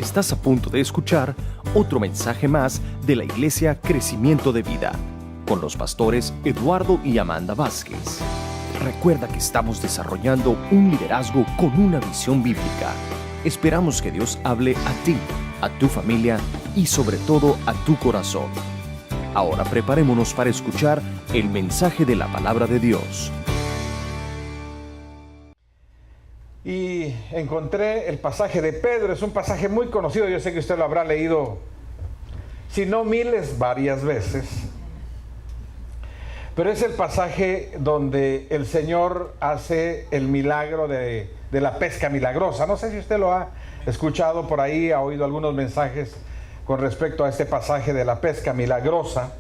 Estás a punto de escuchar otro mensaje más de la Iglesia Crecimiento de Vida, con los pastores Eduardo y Amanda Vázquez. Recuerda que estamos desarrollando un liderazgo con una visión bíblica. Esperamos que Dios hable a ti, a tu familia y sobre todo a tu corazón. Ahora preparémonos para escuchar el mensaje de la palabra de Dios. Y encontré el pasaje de Pedro. Es un pasaje muy conocido, yo sé que usted lo habrá leído, si no miles, varias veces. Pero es el pasaje donde el Señor hace el milagro de la pesca milagrosa. No sé si usted lo ha escuchado por ahí, ha oído algunos mensajes con respecto a este pasaje de la pesca milagrosa.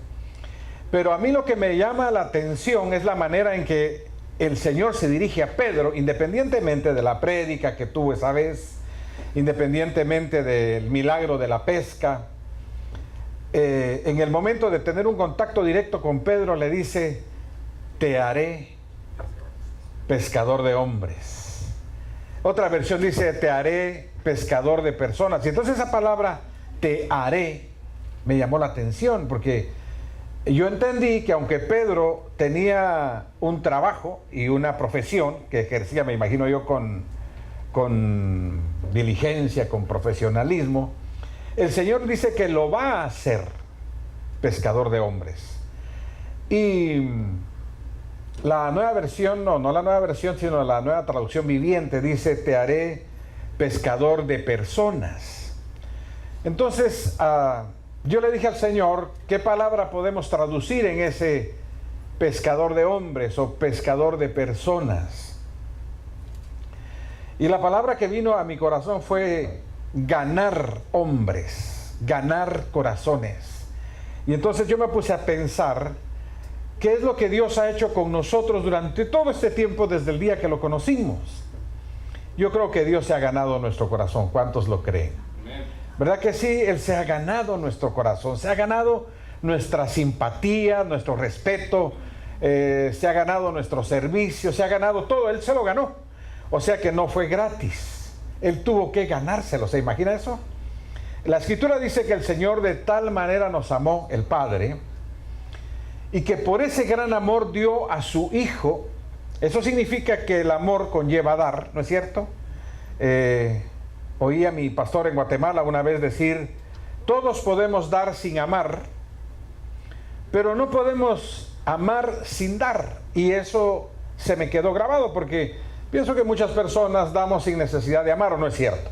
Pero a mí lo que me llama la atención es la manera en que el Señor se dirige a Pedro, independientemente de la prédica que tuvo esa vez, independientemente del milagro de la pesca. En el momento de tener un contacto directo con Pedro, le dice: te haré pescador de hombres. Otra versión dice: te haré pescador de personas. Y entonces esa palabra, te haré, me llamó la atención, porque yo entendí que aunque Pedro tenía un trabajo y una profesión que ejercía, me imagino yo, con diligencia, con profesionalismo, el Señor dice que lo va a hacer pescador de hombres. Y la nueva versión, no la nueva versión, sino la nueva traducción viviente, dice: te haré pescador de personas. Entonces, yo le dije al Señor, ¿qué palabra podemos traducir en ese pescador de hombres o pescador de personas? Y la palabra que vino a mi corazón fue ganar hombres, ganar corazones. Y entonces yo me puse a pensar, ¿qué es lo que Dios ha hecho con nosotros durante todo este tiempo desde el día que lo conocimos? Yo creo que Dios se ha ganado nuestro corazón. ¿Cuántos lo creen? ¿Verdad que sí? Él se ha ganado nuestro corazón, se ha ganado nuestra simpatía, nuestro respeto, se ha ganado nuestro servicio, se ha ganado todo, Él se lo ganó. O sea que no fue gratis, Él tuvo que ganárselo. ¿Se imagina eso? La Escritura dice que el Señor de tal manera nos amó, el Padre, y que por ese gran amor dio a su Hijo. Eso significa que el amor conlleva dar, ¿no es cierto? Oí a mi pastor en Guatemala una vez decir: todos podemos dar sin amar, pero no podemos amar sin dar. Y eso se me quedó grabado, porque pienso que muchas personas damos sin necesidad de amar, ¿o no es cierto?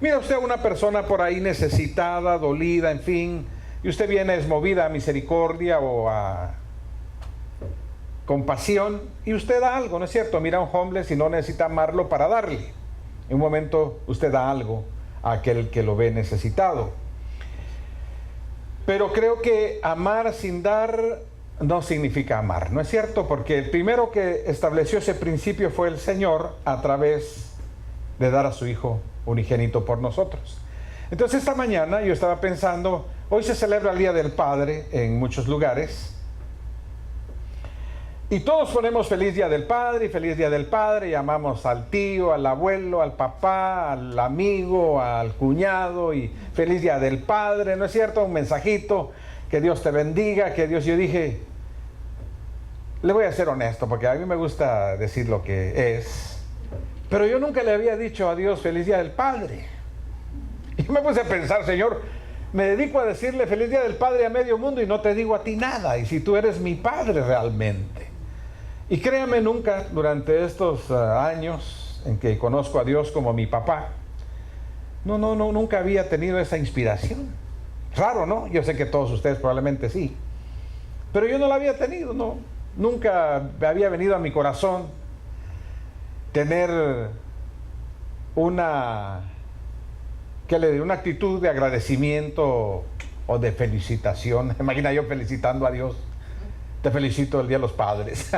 Mira usted a una persona por ahí necesitada, dolida, en fin, y usted viene desmovida a misericordia o a compasión, y usted da algo, ¿no es cierto? Mira a un homeless y no necesita amarlo para darle. En un momento usted da algo a aquel que lo ve necesitado. Pero creo que amar sin dar no significa amar, ¿no es cierto? Porque el primero que estableció ese principio fue el Señor, a través de dar a su Hijo unigénito por nosotros. Entonces esta mañana yo estaba pensando, hoy se celebra el Día del Padre en muchos lugares, y todos ponemos feliz Día del Padre y feliz Día del Padre, y amamos al tío, al abuelo, al papá, al amigo, al cuñado, y feliz Día del Padre, ¿no es cierto? Un mensajito, que Dios te bendiga, que Dios... Yo dije, le voy a ser honesto, porque a mí me gusta decir lo que es, pero yo nunca le había dicho a Dios feliz Día del Padre. Y me puse a pensar, Señor, me dedico a decirle feliz Día del Padre a medio mundo y no te digo a ti nada, y si tú eres mi Padre realmente. Y créame, nunca durante estos años en que conozco a Dios como mi papá, nunca había tenido esa inspiración. Raro, ¿no? Yo sé que todos ustedes probablemente sí, pero yo no la había tenido, ¿no? Nunca había venido a mi corazón tener una actitud de agradecimiento o de felicitación. Imagina yo felicitando a Dios: te felicito el Día de los Padres.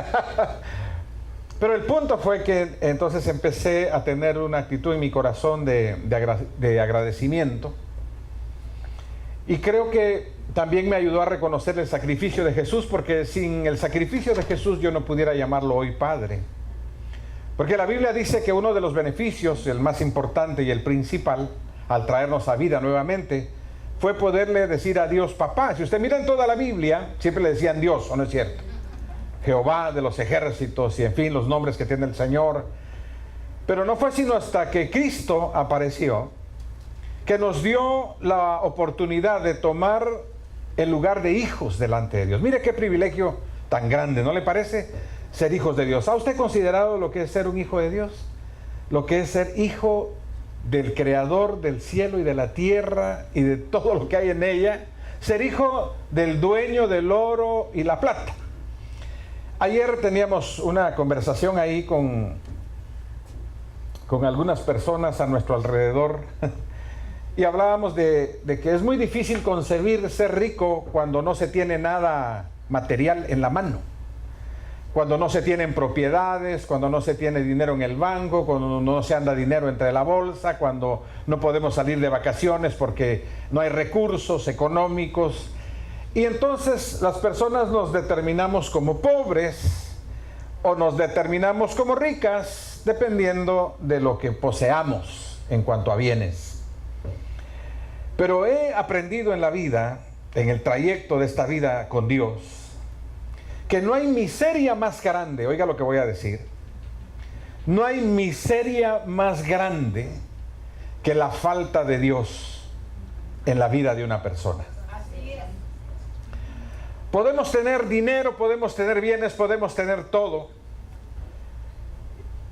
Pero el punto fue que entonces empecé a tener una actitud en mi corazón de agradecimiento. Y creo que también me ayudó a reconocer el sacrificio de Jesús, porque sin el sacrificio de Jesús yo no pudiera llamarlo hoy Padre. Porque la Biblia dice que uno de los beneficios, el más importante y el principal, al traernos a vida nuevamente, fue poderle decir a Dios papá. Si usted mira en toda la Biblia, siempre le decían Dios, ¿o no es cierto? Jehová de los ejércitos y en fin, los nombres que tiene el Señor. Pero no fue sino hasta que Cristo apareció que nos dio la oportunidad de tomar el lugar de hijos delante de Dios. Mire qué privilegio tan grande, ¿no le parece? Ser hijos de Dios. ¿Ha usted considerado lo que es ser un hijo de Dios? Lo que es ser hijo del Creador del cielo y de la tierra y de todo lo que hay en ella. Ser hijo del dueño del oro y la plata. Ayer teníamos una conversación ahí con algunas personas a nuestro alrededor y hablábamos de que es muy difícil concebir ser rico cuando no se tiene nada material en la mano, cuando no se tienen propiedades, cuando no se tiene dinero en el banco, cuando no se anda dinero entre la bolsa, cuando no podemos salir de vacaciones porque no hay recursos económicos. Y entonces las personas nos determinamos como pobres o nos determinamos como ricas, dependiendo de lo que poseamos en cuanto a bienes. Pero he aprendido en la vida, en el trayecto de esta vida con Dios, que no hay miseria más grande, oiga lo que voy a decir, no hay miseria más grande que la falta de Dios en la vida de una persona. Podemos tener dinero, podemos tener bienes, podemos tener todo,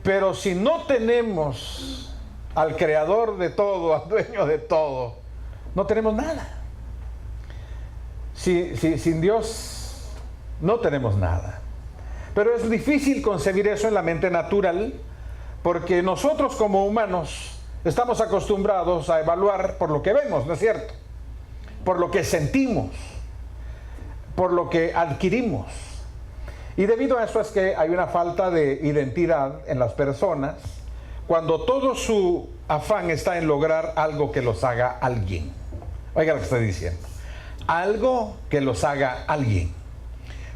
pero si no tenemos al creador de todo, al dueño de todo, no tenemos nada. Sin Dios no tenemos nada. Pero es difícil concebir eso en la mente natural, porque nosotros como humanos estamos acostumbrados a evaluar por lo que vemos, ¿no es cierto? Por lo que sentimos, por lo que adquirimos. Y debido a eso es que hay una falta de identidad en las personas cuando todo su afán está en lograr algo que los haga alguien. Oiga lo que estoy diciendo. Algo que los haga alguien.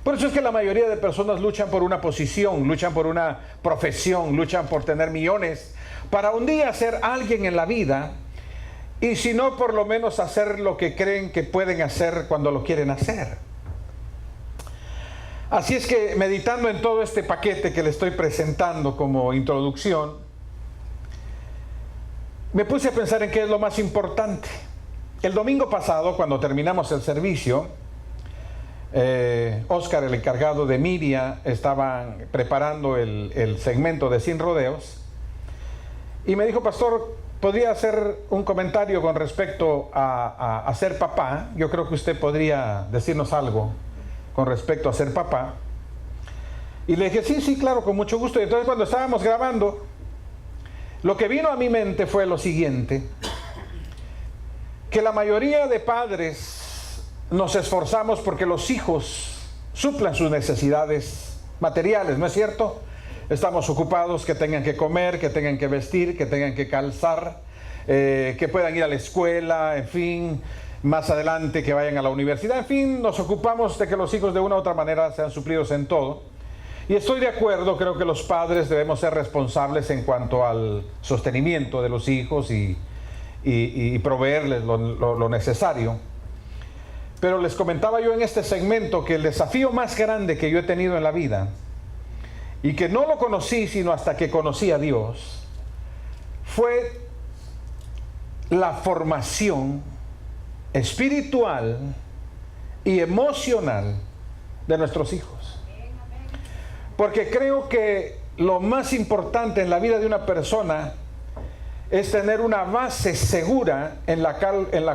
Por eso es que la mayoría de personas luchan por una posición, luchan por una profesión, luchan por tener millones, para un día ser alguien en la vida, y si no, por lo menos hacer lo que creen que pueden hacer cuando lo quieren hacer. Así es que, meditando en todo este paquete que le estoy presentando como introducción, me puse a pensar en qué es lo más importante. El domingo pasado, cuando terminamos el servicio, Oscar, el encargado de Miria, estaban preparando el segmento de Sin Rodeos, y me dijo: pastor, ¿podría hacer un comentario con respecto a ser papá? Yo creo que usted podría decirnos algo con respecto a ser papá. Y le dije: sí, claro, con mucho gusto. Y entonces, cuando estábamos grabando, lo que vino a mi mente fue lo siguiente: que la mayoría de padres nos esforzamos porque los hijos suplan sus necesidades materiales, ¿no es cierto? Estamos ocupados que tengan que comer, que tengan que vestir, que tengan que calzar, que puedan ir a la escuela, en fin, más adelante que vayan a la universidad, en fin, nos ocupamos de que los hijos de una u otra manera sean suplidos en todo. Y estoy de acuerdo, creo que los padres debemos ser responsables en cuanto al sostenimiento de los hijos y proveerles lo necesario. Pero les comentaba yo en este segmento que el desafío más grande que yo he tenido en la vida, y que no lo conocí sino hasta que conocí a Dios, fue la formación espiritual y emocional de nuestros hijos. Porque creo que lo más importante en la vida de una persona es tener una base segura en la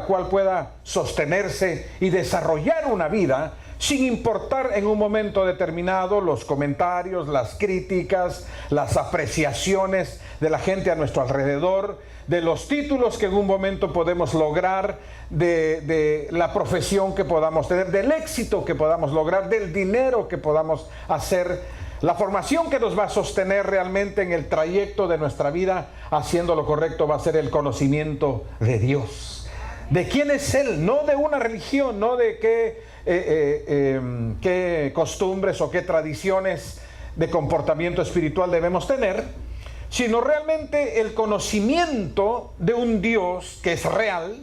cual pueda sostenerse y desarrollar una vida, sin importar en un momento determinado los comentarios, las críticas, las apreciaciones de la gente a nuestro alrededor, de los títulos que en un momento podemos lograr, de la profesión que podamos tener, del éxito que podamos lograr, del dinero que podamos hacer. La formación que nos va a sostener realmente en el trayecto de nuestra vida haciendo lo correcto va a ser el conocimiento de Dios. ¿De quién es Él? No de una religión, no de qué costumbres o qué tradiciones de comportamiento espiritual debemos tener, sino realmente el conocimiento de un Dios que es real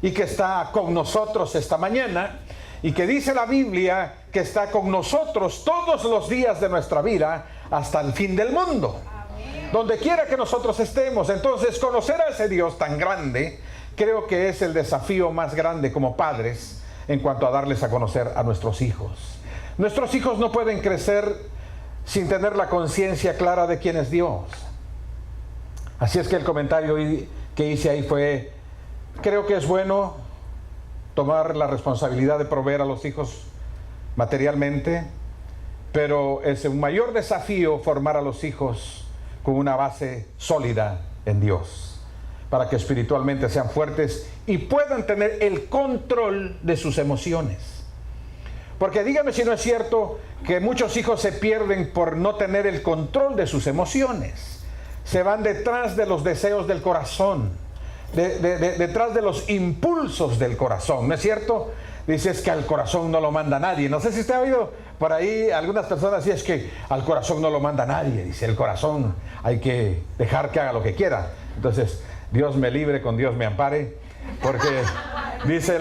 y que está con nosotros esta mañana, y que dice la Biblia que está con nosotros todos los días de nuestra vida hasta el fin del mundo. Amén. Donde quiera que nosotros estemos. Entonces, conocer a ese Dios tan grande, creo que es el desafío más grande como padres en cuanto a darles a conocer a nuestros hijos. Nuestros hijos no pueden crecer sin tener la conciencia clara de quién es Dios. Así es que el comentario que hice ahí fue: creo que es bueno tomar la responsabilidad de proveer a los hijos materialmente, pero es un mayor desafío formar a los hijos con una base sólida en Dios, para que espiritualmente sean fuertes y puedan tener el control de sus emociones. Porque dígame si no es cierto que muchos hijos se pierden por no tener el control de sus emociones. Se van detrás de los deseos del corazón, detrás de los impulsos del corazón, ¿no es cierto? Dices que al corazón no lo manda nadie. No sé si usted ha oído por ahí algunas personas, y es que al corazón no lo manda nadie. Dice, el corazón hay que dejar que haga lo que quiera. Entonces, Dios me libre, con Dios me ampare, porque dice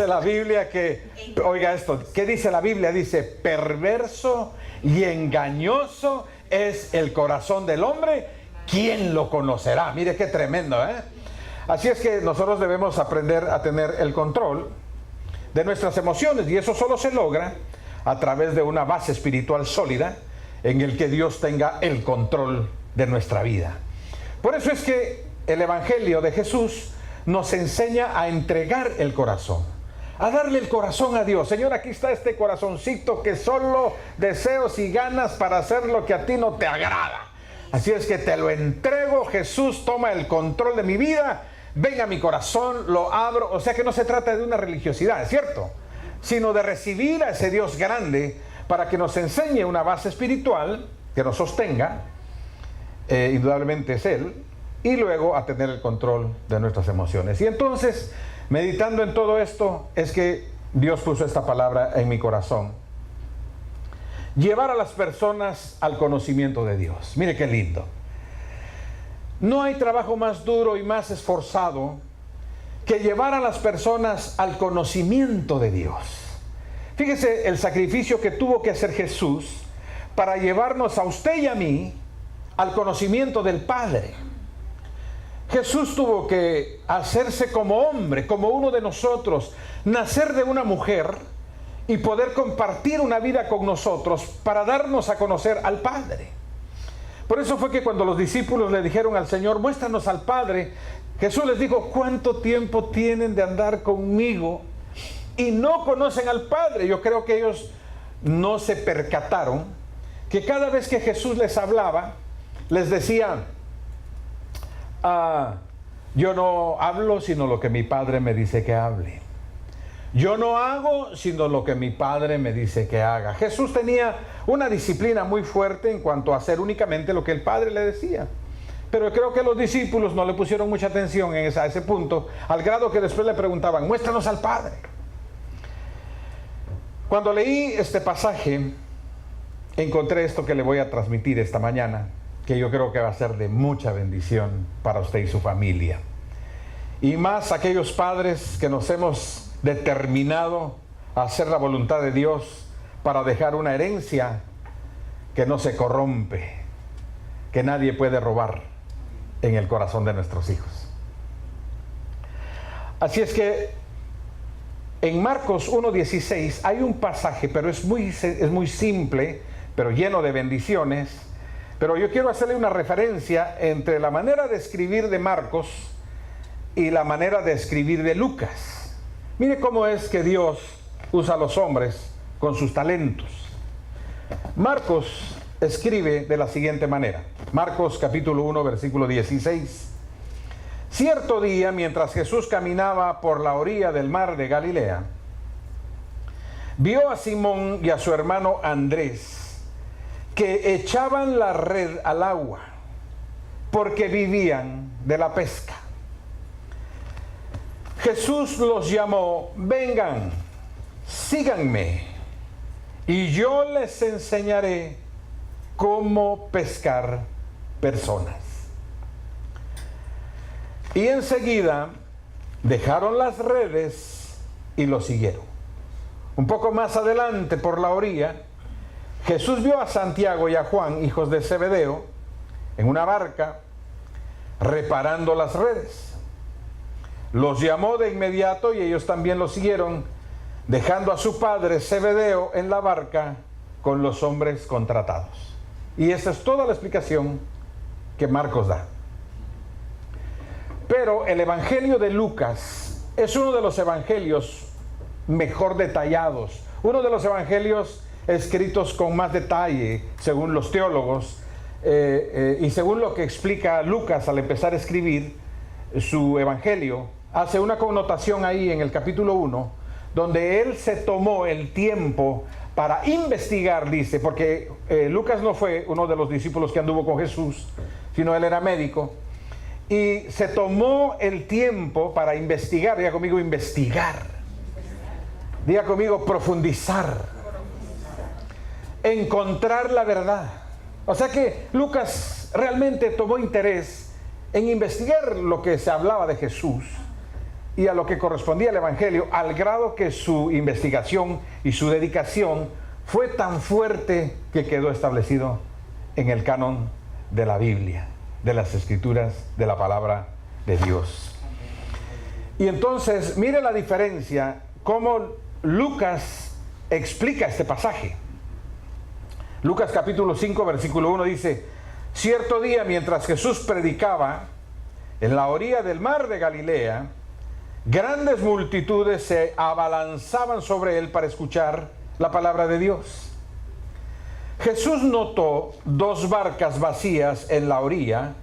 la Biblia que, oiga esto, ¿qué dice la Biblia? Dice, perverso y engañoso es el corazón del hombre, ¿quién lo conocerá? Mire qué tremendo, ¿eh? Así es que nosotros debemos aprender a tener el control de nuestras emociones, y eso solo se logra a través de una base espiritual sólida en el que Dios tenga el control de nuestra vida. Por eso es que el Evangelio de Jesús nos enseña a entregar el corazón, a darle el corazón a Dios. Señor, aquí está este corazoncito que solo deseos y ganas para hacer lo que a ti no te agrada. Así es que te lo entrego, Jesús, toma el control de mi vida, venga a mi corazón, lo abro. O sea que no se trata de una religiosidad, ¿es cierto? Sino de recibir a ese Dios grande para que nos enseñe una base espiritual que nos sostenga, indudablemente es Él, y luego a tener el control de nuestras emociones. Y entonces, meditando en todo esto, es que Dios puso esta palabra en mi corazón: llevar a las personas al conocimiento de Dios. Mire qué lindo. No hay trabajo más duro y más esforzado que llevar a las personas al conocimiento de Dios. Fíjese el sacrificio que tuvo que hacer Jesús para llevarnos a usted y a mí al conocimiento del Padre. Jesús tuvo que hacerse como hombre, como uno de nosotros, nacer de una mujer y poder compartir una vida con nosotros para darnos a conocer al Padre. Por eso fue que cuando los discípulos le dijeron al Señor, muéstranos al Padre, Jesús les dijo, ¿cuánto tiempo tienen de andar conmigo y no conocen al Padre? Yo creo que ellos no se percataron que cada vez que Jesús les hablaba, les decía, yo no hablo sino lo que mi Padre me dice que hable. Yo no hago sino lo que mi Padre me dice que haga. Jesús tenía una disciplina muy fuerte en cuanto a hacer únicamente lo que el Padre le decía. Pero creo que los discípulos no le pusieron mucha atención a ese punto, al grado que después le preguntaban, muéstranos al Padre. Cuando leí este pasaje, encontré esto que le voy a transmitir esta mañana, que yo creo que va a ser de mucha bendición para usted y su familia. Y más aquellos padres que nos hemos determinado a hacer la voluntad de Dios para dejar una herencia que no se corrompe, que nadie puede robar en el corazón de nuestros hijos. Así es que en Marcos 1:16 hay un pasaje, pero es muy simple, pero lleno de bendiciones. Pero yo quiero hacerle una referencia entre la manera de escribir de Marcos y la manera de escribir de Lucas. Mire cómo es que Dios usa a los hombres con sus talentos. Marcos escribe de la siguiente manera. Marcos capítulo 1, versículo 16. Cierto día, mientras Jesús caminaba por la orilla del mar de Galilea, vio a Simón y a su hermano Andrés, que echaban la red al agua, porque vivían de la pesca. Jesús los llamó, vengan, síganme, y yo les enseñaré cómo pescar personas. Y enseguida dejaron las redes y lo siguieron. Un poco más adelante, por la orilla, Jesús vio a Santiago y a Juan, hijos de Zebedeo, en una barca, reparando las redes. Los llamó de inmediato y ellos también lo siguieron, dejando a su padre Zebedeo en la barca con los hombres contratados. Y esa es toda la explicación que Marcos da. Pero el Evangelio de Lucas es uno de los evangelios mejor detallados, uno de los evangelios escritos con más detalle, según los teólogos, y según lo que explica Lucas al empezar a escribir su evangelio, hace una connotación ahí en el capítulo 1, donde él se tomó el tiempo para investigar, dice, porque Lucas no fue uno de los discípulos que anduvo con Jesús, sino él era médico, y se tomó el tiempo para investigar. Diga conmigo, investigar. Diga conmigo, profundizar. Encontrar la verdad. O sea que Lucas realmente tomó interés en investigar lo que se hablaba de Jesús y a lo que correspondía al Evangelio, al grado que su investigación y su dedicación fue tan fuerte que quedó establecido en el canon de la Biblia, de las Escrituras, de la palabra de Dios. Y entonces, mire la diferencia, cómo Lucas explica este pasaje. Lucas capítulo 5, versículo 1 dice: cierto día, mientras Jesús predicaba en la orilla del mar de Galilea, grandes multitudes se abalanzaban sobre él para escuchar la palabra de Dios. Jesús notó 2 barcas vacías en la orilla,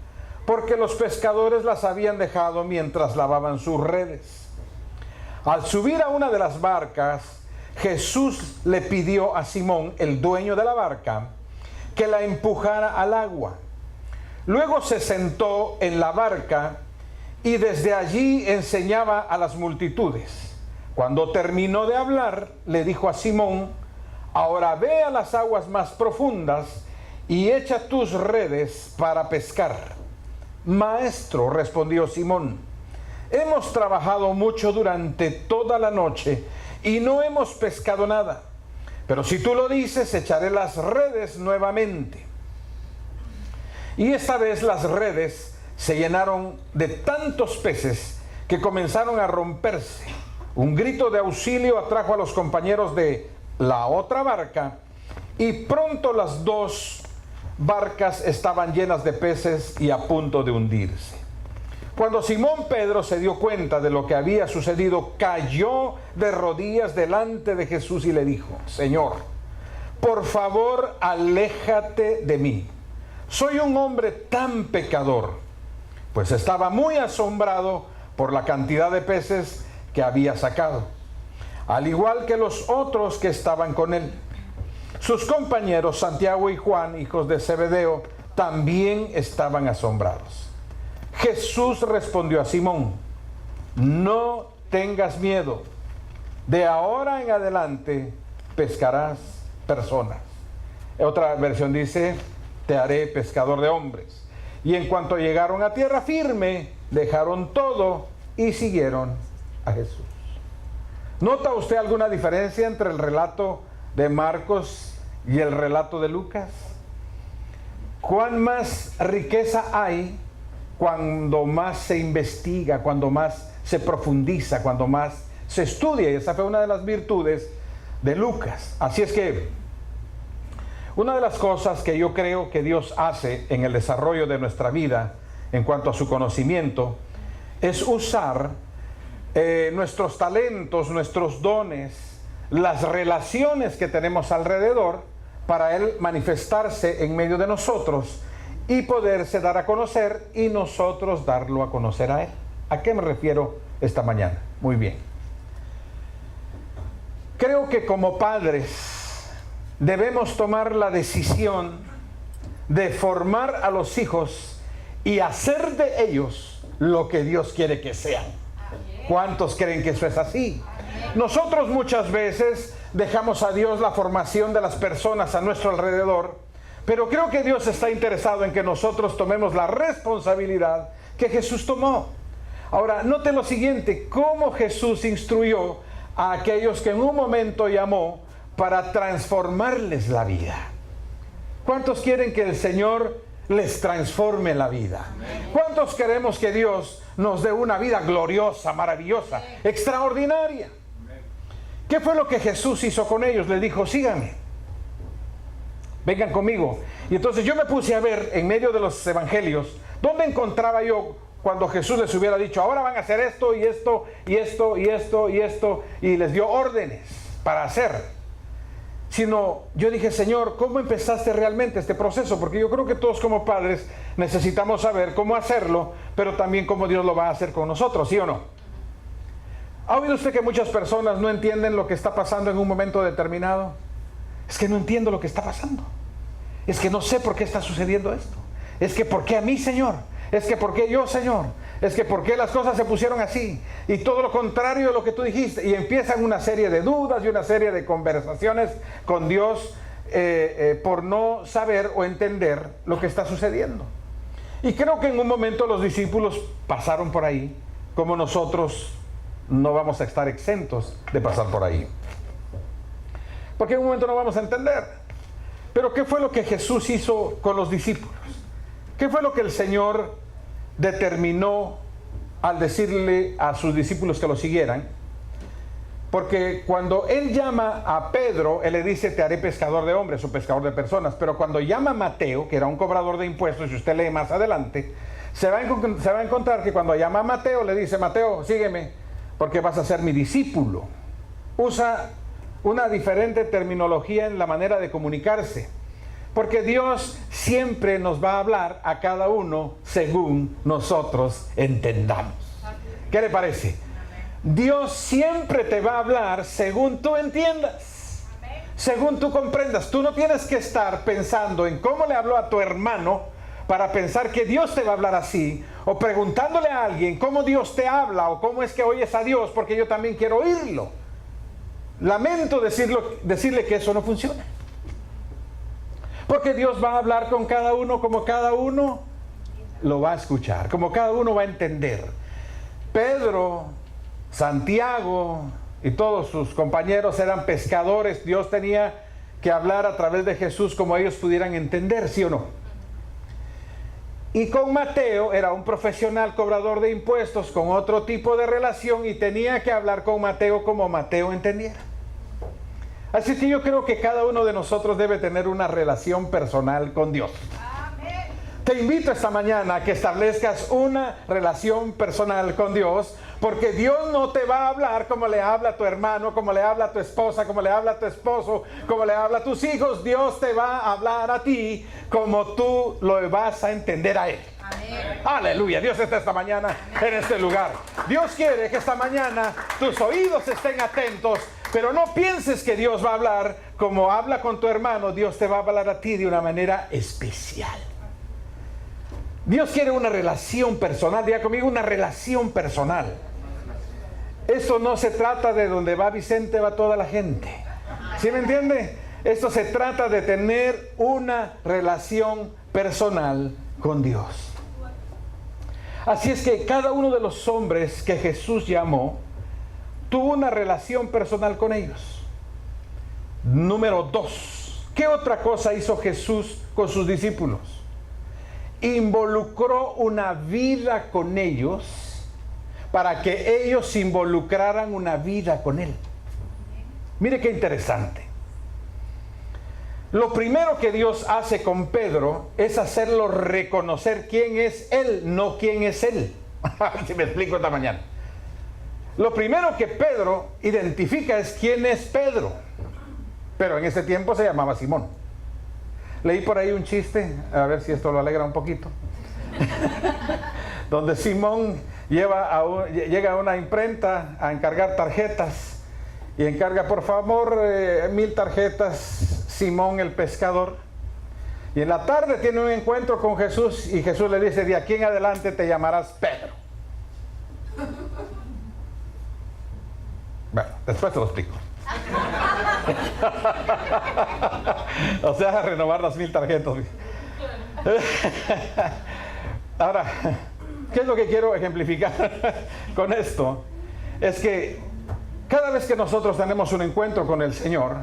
porque los pescadores las habían dejado mientras lavaban sus redes. Al subir a una de las barcas, Jesús le pidió a Simón, el dueño de la barca, que la empujara al agua. Luego se sentó en la barca y desde allí enseñaba a las multitudes. Cuando terminó de hablar, le dijo a Simón: ahora ve a las aguas más profundas y echa tus redes para pescar. Maestro, respondió Simón, hemos trabajado mucho durante toda la noche y no hemos pescado nada, pero si tú lo dices, echaré las redes nuevamente. Y esta vez las redes se llenaron de tantos peces que comenzaron a romperse. Un grito de auxilio atrajo a los compañeros de la otra barca y pronto las 2 barcas estaban llenas de peces y a punto de hundirse. Cuando Simón Pedro se dio cuenta de lo que había sucedido, cayó de rodillas delante de Jesús y le dijo: Señor, por favor, aléjate de mí. Soy un hombre tan pecador. Pues estaba muy asombrado por la cantidad de peces que había sacado, al igual que los otros que estaban con él. Sus compañeros Santiago y Juan, hijos de Zebedeo, también estaban asombrados. Jesús respondió a Simón: no tengas miedo, de ahora en adelante pescarás personas. Otra versión dice: te haré pescador de hombres. Y en cuanto llegaron a tierra firme, dejaron todo y siguieron a Jesús. ¿Nota usted alguna diferencia entre el relato de Marcos y el relato de Lucas? ¿Cuán más riqueza hay cuando más se investiga, cuando más se profundiza, cuando más se estudia? Y esa fue una de las virtudes de Lucas. Así es que una de las cosas que yo creo que Dios hace en el desarrollo de nuestra vida en cuanto a su conocimiento es usar nuestros talentos, nuestros dones, las relaciones que tenemos alrededor para Él manifestarse en medio de nosotros y poderse dar a conocer y nosotros darlo a conocer a Él. ¿A qué me refiero esta mañana? Muy bien. Creo que como padres debemos tomar la decisión de formar a los hijos y hacer de ellos lo que Dios quiere que sean. ¿Cuántos creen que eso es así? Nosotros muchas veces dejamos a Dios la formación de las personas a nuestro alrededor Pero creo que Dios está interesado en que nosotros tomemos la responsabilidad que Jesús tomó. Ahora, note lo siguiente, cómo Jesús instruyó a aquellos que en un momento llamó para transformarles la vida. ¿Cuántos quieren que el Señor les transforme la vida? ¿Cuántos queremos que Dios nos dé una vida gloriosa, maravillosa, extraordinaria? ¿Qué fue lo que Jesús hizo con ellos? Les dijo, síganme, vengan conmigo. Y entonces yo me puse a ver en medio de los evangelios, ¿dónde encontraba yo cuando Jesús les hubiera dicho, ahora van a hacer esto y esto y esto y esto y esto, y les dio órdenes para hacer? Sino yo dije, Señor, ¿cómo empezaste realmente este proceso? Porque yo creo que todos como padres necesitamos saber cómo hacerlo, pero también cómo Dios lo va a hacer con nosotros, ¿sí o no? ¿Ha oído usted que muchas personas no entienden lo que está pasando en un momento determinado? Es que no entiendo lo que está pasando. Es que no sé por qué está sucediendo esto. Es que ¿por qué a mí, Señor? Es que ¿por qué yo, Señor? Es que ¿por qué las cosas se pusieron así? Y todo lo contrario de lo que tú dijiste. Y empiezan una serie de dudas y una serie de conversaciones con Dios por no saber o entender lo que está sucediendo. Y creo que en un momento los discípulos pasaron por ahí, como nosotros no vamos a estar exentos de pasar por ahí. Porque en un momento no vamos a entender. Pero ¿qué fue lo que Jesús hizo con los discípulos? ¿Qué fue lo que el Señor determinó al decirle a sus discípulos que lo siguieran? Porque cuando Él llama a Pedro, Él le dice, te haré pescador de hombres o pescador de personas. Pero cuando llama a Mateo, que era un cobrador de impuestos, si usted lee más adelante, se va a encontrar que cuando llama a Mateo, le dice, Mateo, sígueme, porque vas a ser mi discípulo. Usa una diferente terminología en la manera de comunicarse. Porque Dios siempre nos va a hablar a cada uno según nosotros entendamos. ¿Qué le parece? Dios siempre te va a hablar según tú entiendas, según tú comprendas. Tú no tienes que estar pensando en cómo le habló a tu hermano para pensar que Dios te va a hablar así, o preguntándole a alguien cómo Dios te habla o cómo es que oyes a Dios, porque yo también quiero oírlo. Lamento decirle que eso no funciona. Porque Dios va a hablar con cada uno como cada uno lo va a escuchar, como cada uno va a entender. Pedro, Santiago y todos sus compañeros eran pescadores. Dios tenía que hablar a través de Jesús como ellos pudieran entender, ¿sí o no? Y con Mateo era un profesional cobrador de impuestos con otro tipo de relación y tenía que hablar con Mateo como Mateo entendiera. Así que yo creo que cada uno de nosotros debe tener una relación personal con Dios. Amén. Te invito esta mañana a que establezcas una relación personal con Dios, porque Dios no te va a hablar como le habla a tu hermano, como le habla a tu esposa, como le habla a tu esposo, como le habla a tus hijos. Dios te va a hablar a ti como tú lo vas a entender a Él. Amén. Aleluya, Dios está esta mañana en este lugar. Dios quiere que esta mañana tus oídos estén atentos, pero no pienses que Dios va a hablar como habla con tu hermano. Dios te va a hablar a ti de una manera especial. Dios quiere una relación personal. Diga conmigo, una relación personal. Eso no se trata de donde va Vicente, va toda la gente. ¿Sí me entiende? Esto se trata de tener una relación personal con Dios. Así es que cada uno de los hombres que Jesús llamó tuvo una relación personal con ellos. Número 2. ¿Qué otra cosa hizo Jesús con sus discípulos? Involucró una vida con ellos para que ellos involucraran una vida con Él. Mire qué interesante. Lo primero que Dios hace con Pedro es hacerlo reconocer quién es Él, no quién es Él. A ver si me explico esta mañana. Lo primero que Pedro identifica es quién es Pedro. Pero en ese tiempo se llamaba Simón. Leí por ahí un chiste, a ver si esto lo alegra un poquito. Donde Simón llega a una imprenta a encargar tarjetas. Y encarga, por favor, 1000 tarjetas, Simón el pescador. Y en la tarde tiene un encuentro con Jesús y Jesús le dice, de aquí en adelante te llamarás Pedro. Bueno, después te lo explico. O sea, renovar las 1000 tarjetas. Ahora, ¿qué es lo que quiero ejemplificar con esto? Es que cada vez que nosotros tenemos un encuentro con el Señor,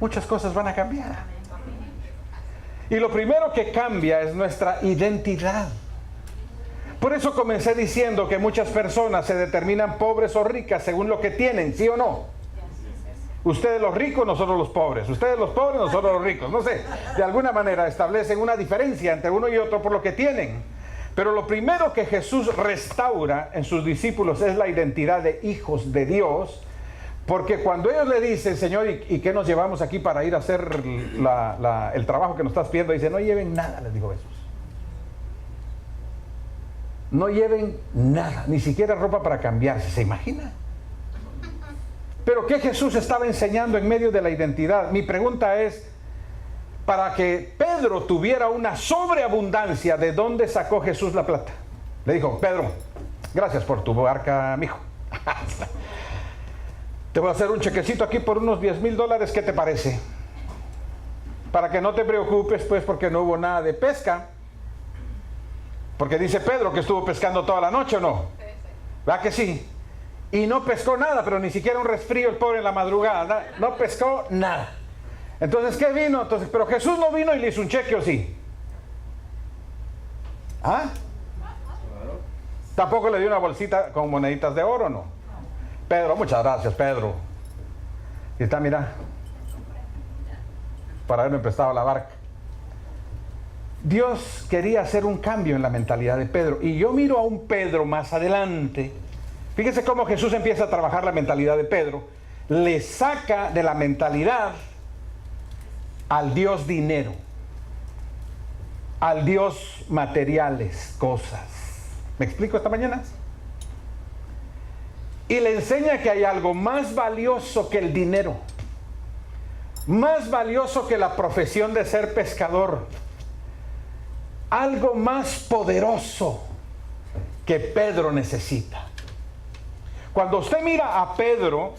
muchas cosas van a cambiar. Y lo primero que cambia es nuestra identidad. Por eso comencé diciendo que muchas personas se determinan pobres o ricas según lo que tienen, ¿sí o no? Ustedes los ricos, nosotros los pobres. Ustedes los pobres, nosotros los ricos. No sé, de alguna manera establecen una diferencia entre uno y otro por lo que tienen. Pero lo primero que Jesús restaura en sus discípulos es la identidad de hijos de Dios. Porque cuando ellos le dicen, Señor, ¿y qué nos llevamos aquí para ir a hacer el trabajo que nos estás pidiendo? Dice, no lleven nada, les dijo Jesús. No lleven nada, ni siquiera ropa para cambiarse, ¿se imagina? Pero ¿qué Jesús estaba enseñando en medio de la identidad? Mi pregunta es, para que Pedro tuviera una sobreabundancia, ¿de dónde sacó Jesús la plata? Le dijo, Pedro, gracias por tu barca, mijo. Te voy a hacer un chequecito aquí por unos $10,000, ¿qué te parece? Para que no te preocupes, pues, porque no hubo nada de pesca. Porque dice Pedro que estuvo pescando toda la noche, ¿o no? ¿Verdad que sí? Y no pescó nada, pero ni siquiera un resfrío el pobre en la madrugada. No pescó nada. Entonces, ¿qué vino? Entonces, pero Jesús no vino y le hizo un cheque, ¿o sí? ¿Ah? Tampoco le dio una bolsita con moneditas de oro, ¿no? Pedro, muchas gracias, Pedro. Y está, mira, para haberme prestado la barca. Dios quería hacer un cambio en la mentalidad de Pedro. Y yo miro a un Pedro más adelante. Fíjese cómo Jesús empieza a trabajar la mentalidad de Pedro. Le saca de la mentalidad al Dios dinero, al Dios materiales, cosas. ¿Me explico esta mañana? Y le enseña que hay algo más valioso que el dinero, más valioso que la profesión de ser pescador, algo más poderoso que Pedro necesita. Cuando usted mira a Pedro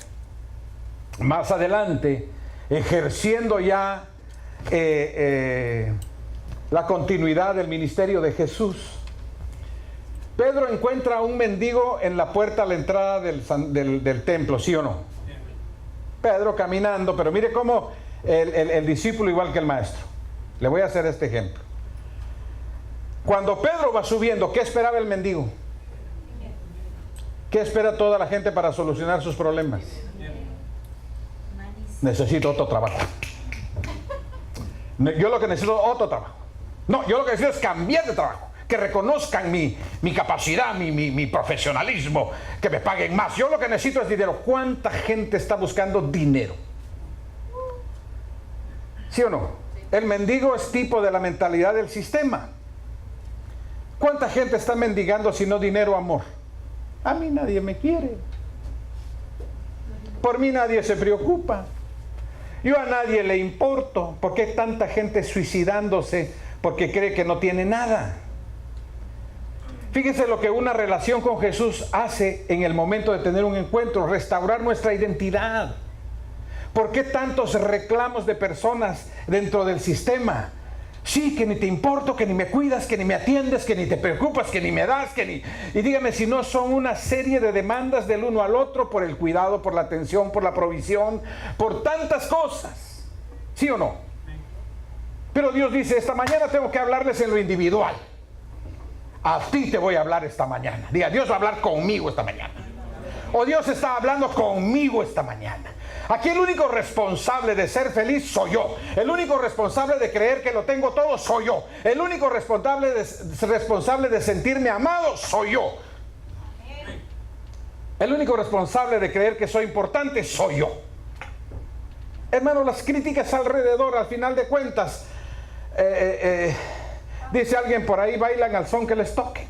más adelante ejerciendo ya la continuidad del ministerio de Jesús, Pedro encuentra a un mendigo en la puerta a la entrada del templo, ¿sí o no? Pedro caminando, pero mire cómo el discípulo igual que el maestro. Le voy a hacer este ejemplo. Cuando Pedro va subiendo, ¿qué esperaba el mendigo? ¿Qué espera toda la gente para solucionar sus problemas? Necesito otro trabajo. Yo lo que necesito es otro trabajo. No, yo lo que necesito es cambiar de trabajo. Que reconozcan mi capacidad, mi profesionalismo, que me paguen más. Yo lo que necesito es dinero. ¿Cuánta gente está buscando dinero? ¿Sí o no? El mendigo es tipo de la mentalidad del sistema. ¿Cuánta gente está mendigando si no dinero, amor? A mí nadie me quiere. Por mí nadie se preocupa. Yo a nadie le importo. ¿Por qué tanta gente suicidándose porque cree que no tiene nada? Fíjense lo que una relación con Jesús hace en el momento de tener un encuentro, restaurar nuestra identidad. ¿Por qué tantos reclamos de personas dentro del sistema? Sí, que ni te importo, que ni me cuidas, que ni me atiendes, que ni te preocupas, que ni me das, que ni... Y dígame si no son una serie de demandas del uno al otro por el cuidado, por la atención, por la provisión, por tantas cosas. ¿Sí o no? Pero Dios dice, esta mañana tengo que hablarles en lo individual. A ti te voy a hablar esta mañana. Diga, Dios va a hablar conmigo esta mañana. O Dios está hablando conmigo esta mañana. Aquí el único responsable de ser feliz soy yo. El único responsable de creer que lo tengo todo soy yo. El único responsable de sentirme amado soy yo. El único responsable de creer que soy importante soy yo. Hermano, las críticas alrededor, al final de cuentas, dice alguien por ahí, bailan al son que les toque.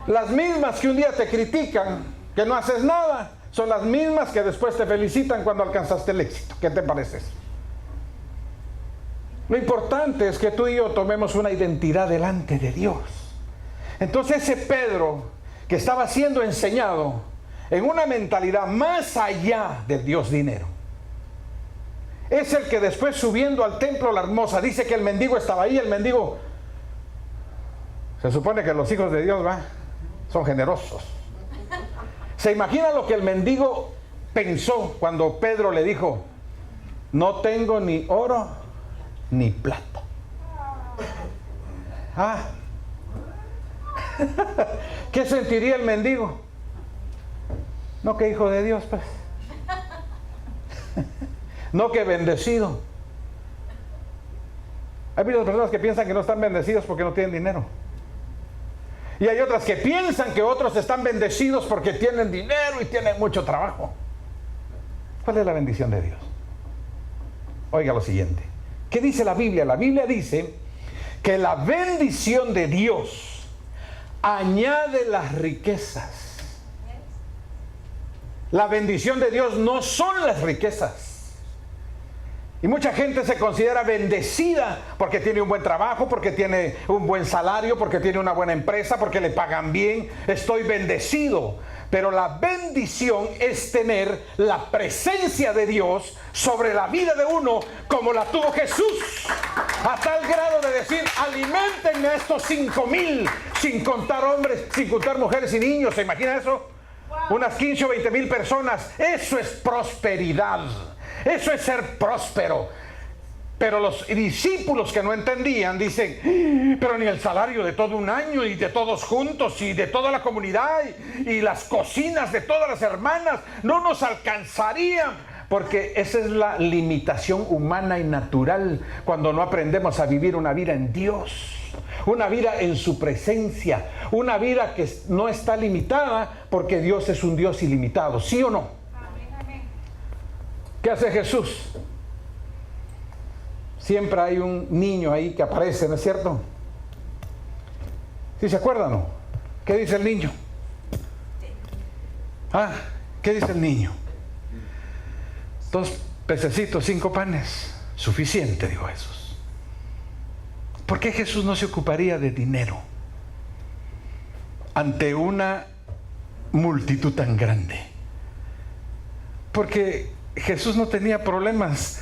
Las mismas que un día te critican que no haces nada, son las mismas que después te felicitan cuando alcanzaste el éxito. ¿Qué te parece eso? Lo importante es que tú y yo tomemos una identidad delante de Dios. Entonces ese Pedro que estaba siendo enseñado en una mentalidad más allá del Dios dinero, es el que después, subiendo al templo La Hermosa, dice que el mendigo estaba ahí. El mendigo, se supone que los hijos de Dios son generosos. ¿Se imagina lo que el mendigo pensó cuando Pedro le dijo: no tengo ni oro ni plata? ¿Qué sentiría el mendigo? No que hijo de Dios, pues. No que bendecido. Hay muchas personas que piensan que no están bendecidos porque no tienen dinero. Y hay otras que piensan que otros están bendecidos porque tienen dinero y tienen mucho trabajo. ¿Cuál es la bendición de Dios? Oiga lo siguiente. ¿Qué dice la Biblia? La Biblia dice que la bendición de Dios añade las riquezas. La bendición de Dios no son las riquezas. Y mucha gente se considera bendecida porque tiene un buen trabajo, porque tiene un buen salario, porque tiene una buena empresa, porque le pagan bien. Estoy bendecido. Pero la bendición es tener la presencia de Dios sobre la vida de uno, como la tuvo Jesús, a tal grado de decir: alimentenme a estos 5,000, sin contar hombres, sin contar mujeres y niños. ¿Se imagina eso? Unas 15 o 20 mil personas. Eso es prosperidad. Eso es ser próspero. Pero los discípulos que no entendían dicen: pero ni el salario de todo un año y de todos juntos y de toda la comunidad y las cocinas de todas las hermanas no nos alcanzarían. Porque esa es la limitación humana y natural cuando no aprendemos a vivir una vida en Dios, una vida en su presencia, una vida que no está limitada, porque Dios es un Dios ilimitado. ¿Sí o no? ¿Qué hace Jesús? Siempre hay un niño ahí que aparece, ¿no es cierto? ¿Sí se acuerdan, no? ¿Qué dice el niño? ¿Qué dice el niño? 2 pececitos, 5 panes. Suficiente, dijo Jesús. ¿Por qué Jesús no se ocuparía de dinero ante una multitud tan grande? Porque Jesús no tenía problemas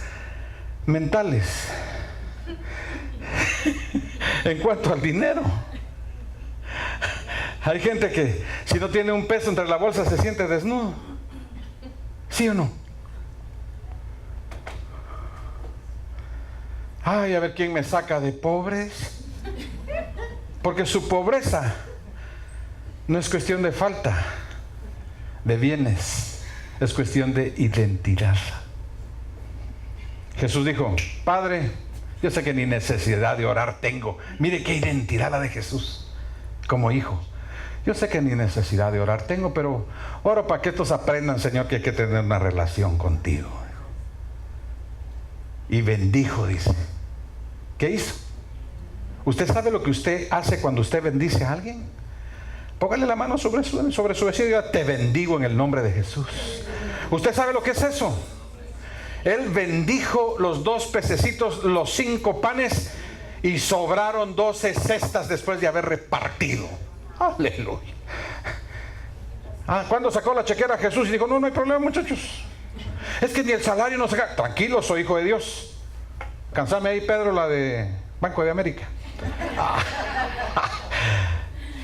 mentales en cuanto al dinero. Hay gente que si no tiene un peso entre la bolsa se siente desnudo. ¿Sí o no? Ay, a ver quién me saca de pobres. Porque su pobreza no es cuestión de falta de bienes, es cuestión de identidad. Jesús dijo: Padre, yo sé que ni necesidad de orar tengo. Mire qué identidad la de Jesús como hijo. Yo sé que ni necesidad de orar tengo, pero oro para que estos aprendan, Señor, que hay que tener una relación contigo. Y bendijo, dice. ¿Qué hizo? ¿Usted sabe lo que usted hace cuando usted bendice a alguien? Póngale la mano sobre su vecino y diga: te bendigo en el nombre de Jesús. ¿Usted sabe lo que es eso? Él bendijo los 2 pececitos, los 5 panes, y sobraron 12 cestas después de haber repartido. Aleluya. ¿Cuándo sacó la chequera Jesús y dijo: no hay problema, muchachos? Es que ni el salario no saca. Tranquilo, soy hijo de Dios. Cansame ahí, Pedro, la de Banco de América.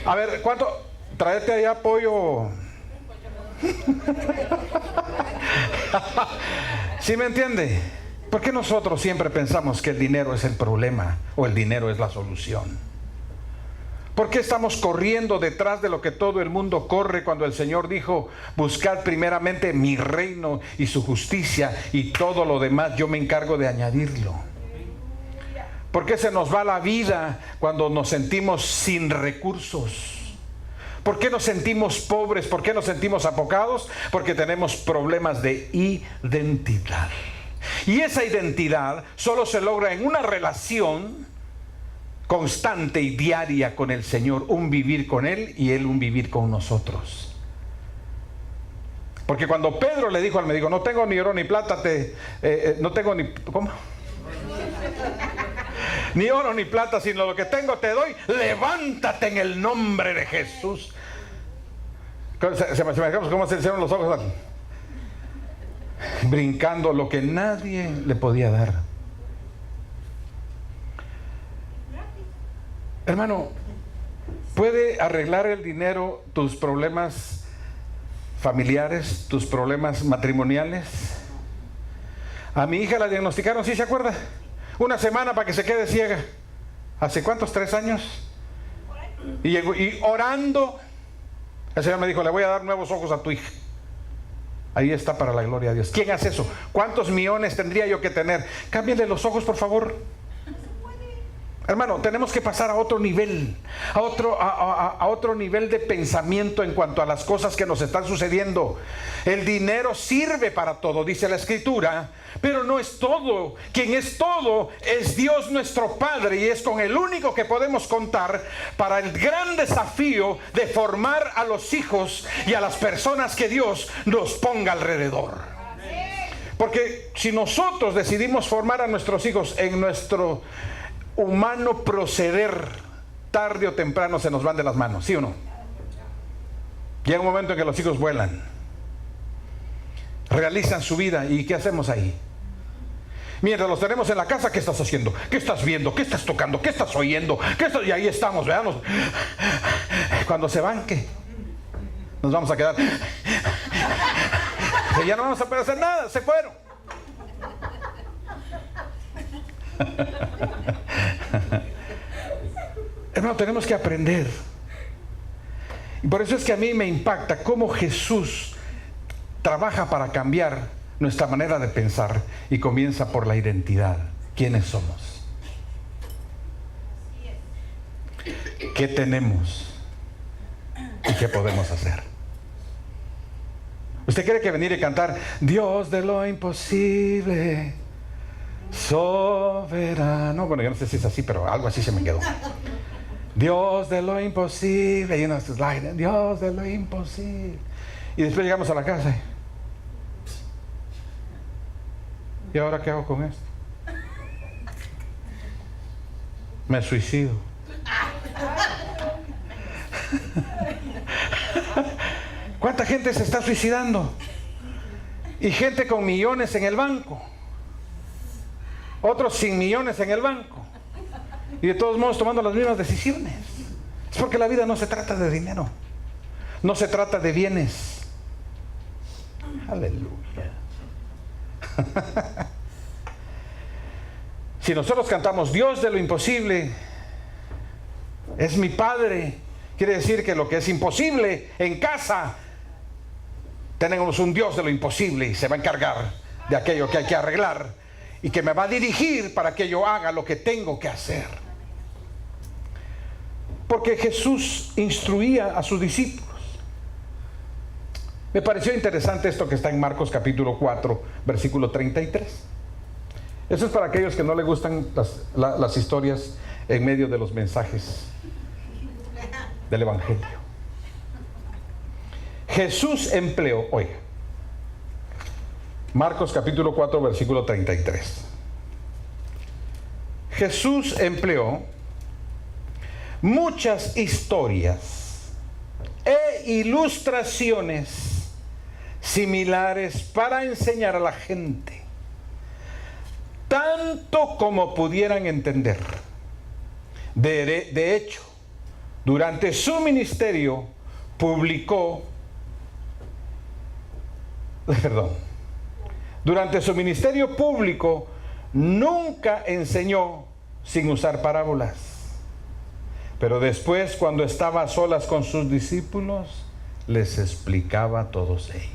A ver, ¿cuánto? Tráete allá pollo. ¿Sí me entiende? ¿Por qué nosotros siempre pensamos que el dinero es el problema o el dinero es la solución? ¿Por qué estamos corriendo detrás de lo que todo el mundo corre cuando el Señor dijo: buscad primeramente mi reino y su justicia, y todo lo demás yo me encargo de añadirlo? ¿Por qué se nos va la vida cuando nos sentimos sin recursos? ¿Por qué nos sentimos pobres? ¿Por qué nos sentimos apocados? Porque tenemos problemas de identidad. Y esa identidad solo se logra en una relación constante y diaria con el Señor, un vivir con Él y Él un vivir con nosotros. Porque cuando Pedro le dijo al médico: no tengo ni oro ni plata, no tengo ni... ¿Cómo? Ni oro ni plata, sino lo que tengo te doy. Levántate en el nombre de Jesús. Se me cómo se hicieron los ojos. brincando lo que nadie le podía dar. Hermano, ¿puede arreglar el dinero tus problemas familiares, tus problemas matrimoniales? A mi hija la diagnosticaron, ¿sí se acuerda? Una semana para que se quede ciega. ¿Hace cuántos? 3 años. Y orando, el Señor me dijo, le voy a dar nuevos ojos a tu hija. Ahí está, para la gloria de Dios. ¿Quién hace eso? ¿Cuántos millones tendría yo que tener? Cámbienle los ojos, por favor. Hermano, tenemos que pasar a otro nivel, a otro nivel de pensamiento en cuanto a las cosas que nos están sucediendo. El dinero sirve para todo, dice la Escritura, pero no es todo. Quien es todo es Dios nuestro Padre, y es con el único que podemos contar para el gran desafío de formar a los hijos y a las personas que Dios nos ponga alrededor. Porque si nosotros decidimos formar a nuestros hijos en nuestro humano proceder, tarde o temprano se nos van de las manos, ¿sí o no? Llega un momento en que los hijos vuelan, realizan su vida, ¿y qué hacemos ahí? Mientras los tenemos en la casa, ¿qué estás haciendo? ¿Qué estás viendo? ¿Qué estás tocando? ¿Qué estás oyendo? Y ahí estamos, veamos. Cuando se van, ¿qué? Nos vamos a quedar. Ya no vamos a poder hacer nada, se fueron. Hermano, tenemos que aprender. Y por eso es que a mí me impacta cómo Jesús trabaja para cambiar nuestra manera de pensar, y comienza por la identidad. ¿Quiénes somos? ¿Qué tenemos? ¿Y qué podemos hacer? ¿Usted quiere que venir y cantar Dios de lo imposible, soberano? Bueno, yo no sé si es así, pero algo así se me quedó. Dios de lo imposible, y unas lágrimas, Dios de lo imposible. Y después llegamos a la casa. ¿Y ahora qué hago con esto? Me suicido. ¿Cuánta gente se está suicidando? Y gente con millones en el banco, otros sin millones en el banco, y de todos modos tomando las mismas decisiones. Es porque la vida no se trata de dinero, no se trata de bienes. Aleluya. Si nosotros cantamos Dios de lo imposible es mi Padre, quiere decir que lo que es imposible en casa, tenemos un Dios de lo imposible, y se va a encargar de aquello que hay que arreglar, y que me va a dirigir para que yo haga lo que tengo que hacer. Porque Jesús instruía a sus discípulos. Me pareció interesante esto que está en Marcos capítulo 4, versículo 33. Eso es para aquellos que no les gustan las historias en medio de los mensajes del Evangelio. Jesús empleó, oiga, Marcos capítulo 4, versículo 33. Jesús empleó muchas historias e ilustraciones similares para enseñar a la gente, tanto como pudieran entender. De hecho, durante su ministerio durante su ministerio público nunca enseñó sin usar parábolas. Pero después, cuando estaba a solas con sus discípulos, les explicaba a todos ellos.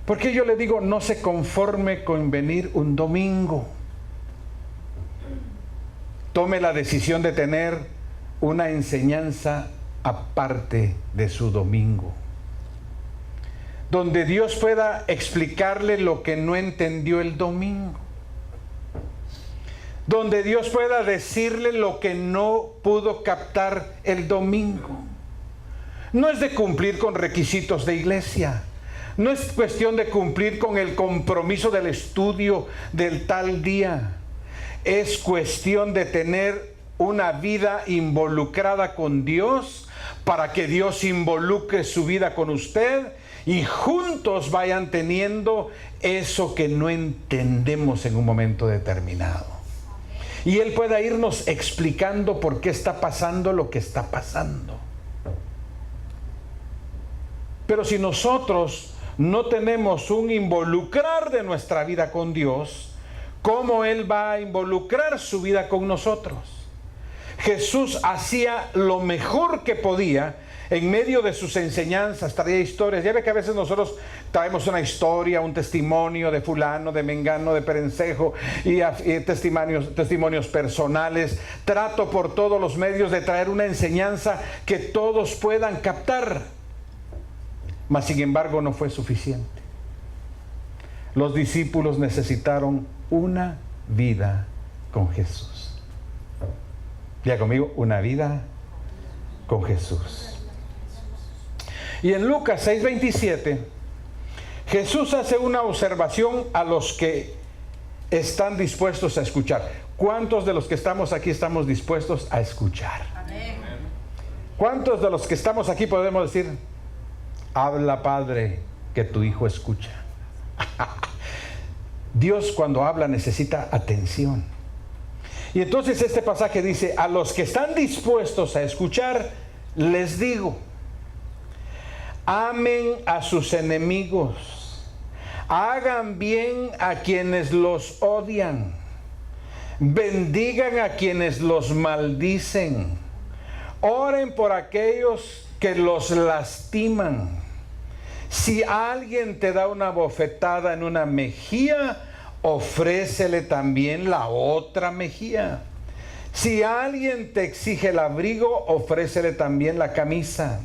Porque yo le digo, no se conforme con venir un domingo. Tome la decisión de tener una enseñanza aparte de su domingo, donde Dios pueda explicarle lo que no entendió el domingo, donde Dios pueda decirle lo que no pudo captar el domingo. No es de cumplir con requisitos de iglesia, no es cuestión de cumplir con el compromiso del estudio del tal día. Es cuestión de tener una vida involucrada con Dios, para que Dios involucre su vida con usted, y juntos vayan teniendo eso que no entendemos en un momento determinado. Y Él pueda irnos explicando por qué está pasando lo que está pasando. Pero si nosotros no tenemos un involucrar de nuestra vida con Dios, ¿cómo Él va a involucrar su vida con nosotros? Jesús hacía lo mejor que podía en medio de sus enseñanzas, traía historias. Ya ve que a veces nosotros traemos una historia, un testimonio de fulano, de mengano, de perencejo, y testimonios personales. Trato por todos los medios de traer una enseñanza que todos puedan captar. Mas sin embargo no fue suficiente. Los discípulos necesitaron una vida con Jesús. Diga conmigo, una vida con Jesús. Y en Lucas 6:27, Jesús hace una observación a los que están dispuestos a escuchar. ¿Cuántos de los que estamos aquí estamos dispuestos a escuchar? Amén. ¿Cuántos de los que estamos aquí podemos decir, habla, Padre, que tu Hijo escucha? Dios cuando habla necesita atención. Y entonces este pasaje dice, a los que están dispuestos a escuchar, les digo, amen a sus enemigos, hagan bien a quienes los odian, bendigan a quienes los maldicen, oren por aquellos que los lastiman. Si alguien te da una bofetada en una mejilla, ofrécele también la otra mejilla. Si alguien te exige el abrigo, ofrécele también la camisa.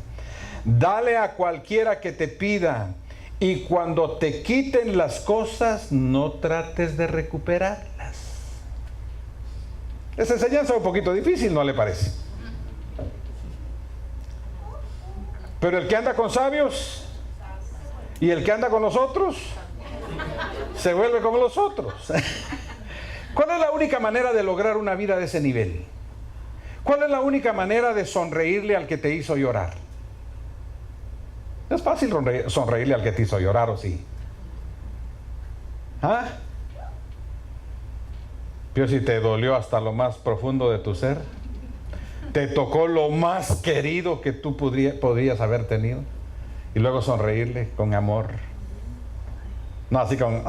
Dale a cualquiera que te pida, y cuando te quiten las cosas, no trates de recuperarlas. Esa enseñanza es un poquito difícil, ¿no le parece? Pero el que anda con sabios y el que anda con los otros se vuelve como los otros. ¿Cuál es la única manera de lograr una vida de ese nivel? ¿Cuál es la única manera de sonreírle al que te hizo llorar? Es fácil sonreírle al que te hizo llorar, ¿o sí? ¿Ah? Pero si te dolió hasta lo más profundo de tu ser, te tocó lo más querido que tú podrías haber tenido, y luego sonreírle con amor. No, así con...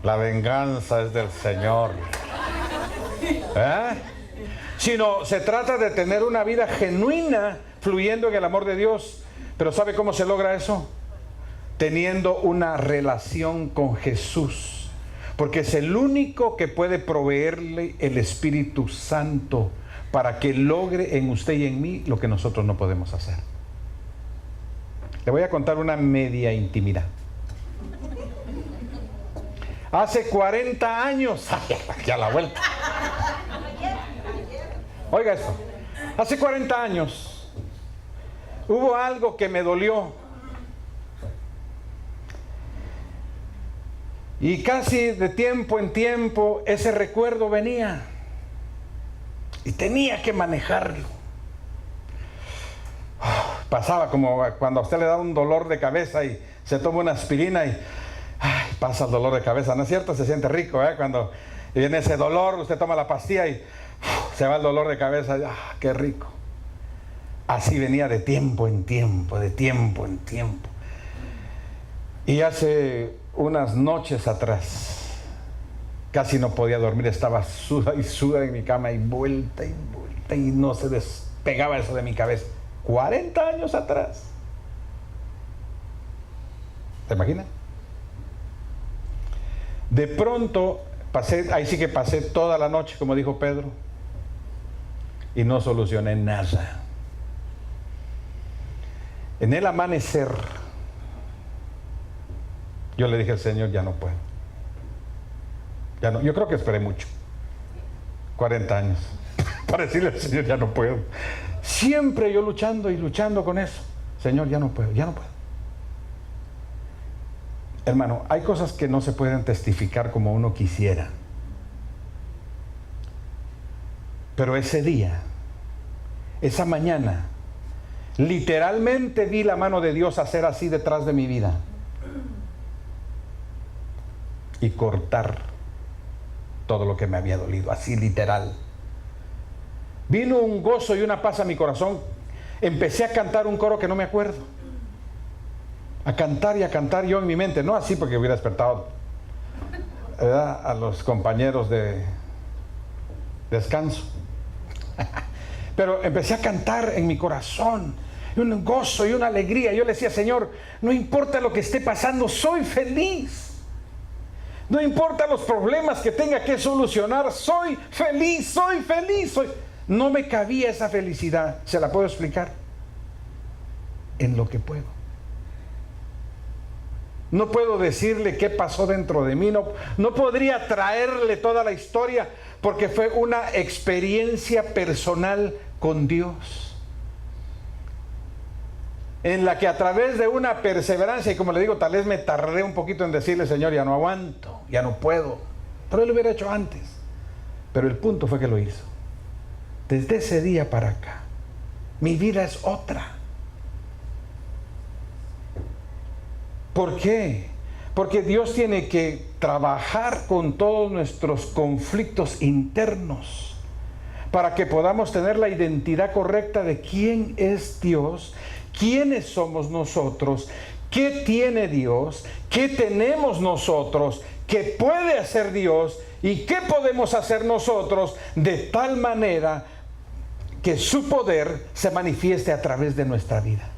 La venganza es del Señor. Sino se trata de tener una vida genuina, fluyendo en el amor de Dios. Pero ¿sabe cómo se logra eso? Teniendo una relación con Jesús, porque es el único que puede proveerle el Espíritu Santo para que logre en usted y en mí lo que nosotros no podemos hacer. Le voy a contar una media intimidad. Hace 40 años, aquí a la vuelta. Oiga esto, hace 40 años hubo algo que me dolió. Y casi de tiempo en tiempo ese recuerdo venía. Y tenía que manejarlo. Pasaba como cuando a usted le da un dolor de cabeza y se toma una aspirina y pasa el dolor de cabeza, ¿no es cierto? Se siente rico, cuando viene ese dolor, usted toma la pastilla y se va el dolor de cabeza. ¡Qué rico! Así venía de tiempo en tiempo, de tiempo en tiempo. Y hace unas noches atrás, casi no podía dormir, estaba suda y suda en mi cama y vuelta y no se despegaba eso de mi cabeza. 40 años atrás. ¿Se imagina? De pronto ahí sí que pasé toda la noche, como dijo Pedro, y no solucioné nada. En el amanecer, yo le dije al Señor, ya no puedo. Ya no, yo creo que esperé mucho. 40 años. Para decirle al Señor, ya no puedo. Siempre yo luchando y luchando con eso. Señor, ya no puedo, ya no puedo. Hermano, hay cosas que no se pueden testificar como uno quisiera. Pero ese día, esa mañana, Literalmente vi la mano de Dios hacer así detrás de mi vida y cortar todo lo que me había dolido, así literal. Vino un gozo y una paz a mi corazón. Empecé a cantar un coro que no me acuerdo. A cantar y a cantar yo en mi mente, no así porque hubiera despertado, ¿verdad?, a los compañeros de descanso. Pero empecé a cantar en mi corazón, y un gozo y una alegría. Yo le decía: Señor, no importa lo que esté pasando, soy feliz. No importa los problemas que tenga que solucionar, soy feliz, soy feliz. No me cabía esa felicidad. ¿Se la puedo explicar? En lo que puedo. No puedo decirle qué pasó dentro de mí, no podría traerle toda la historia, porque fue una experiencia personal con Dios, en la que a través de una perseverancia, y como le digo, tal vez me tardé un poquito en decirle: Señor, ya no aguanto, ya no puedo, pero Él lo hubiera hecho antes. Pero el punto fue que lo hizo. Desde ese día para acá, mi vida es otra. ¿Por qué? Porque Dios tiene que trabajar con todos nuestros conflictos internos para que podamos tener la identidad correcta de quién es Dios, quiénes somos nosotros, qué tiene Dios, qué tenemos nosotros, qué puede hacer Dios y qué podemos hacer nosotros, de tal manera que su poder se manifieste a través de nuestra vida.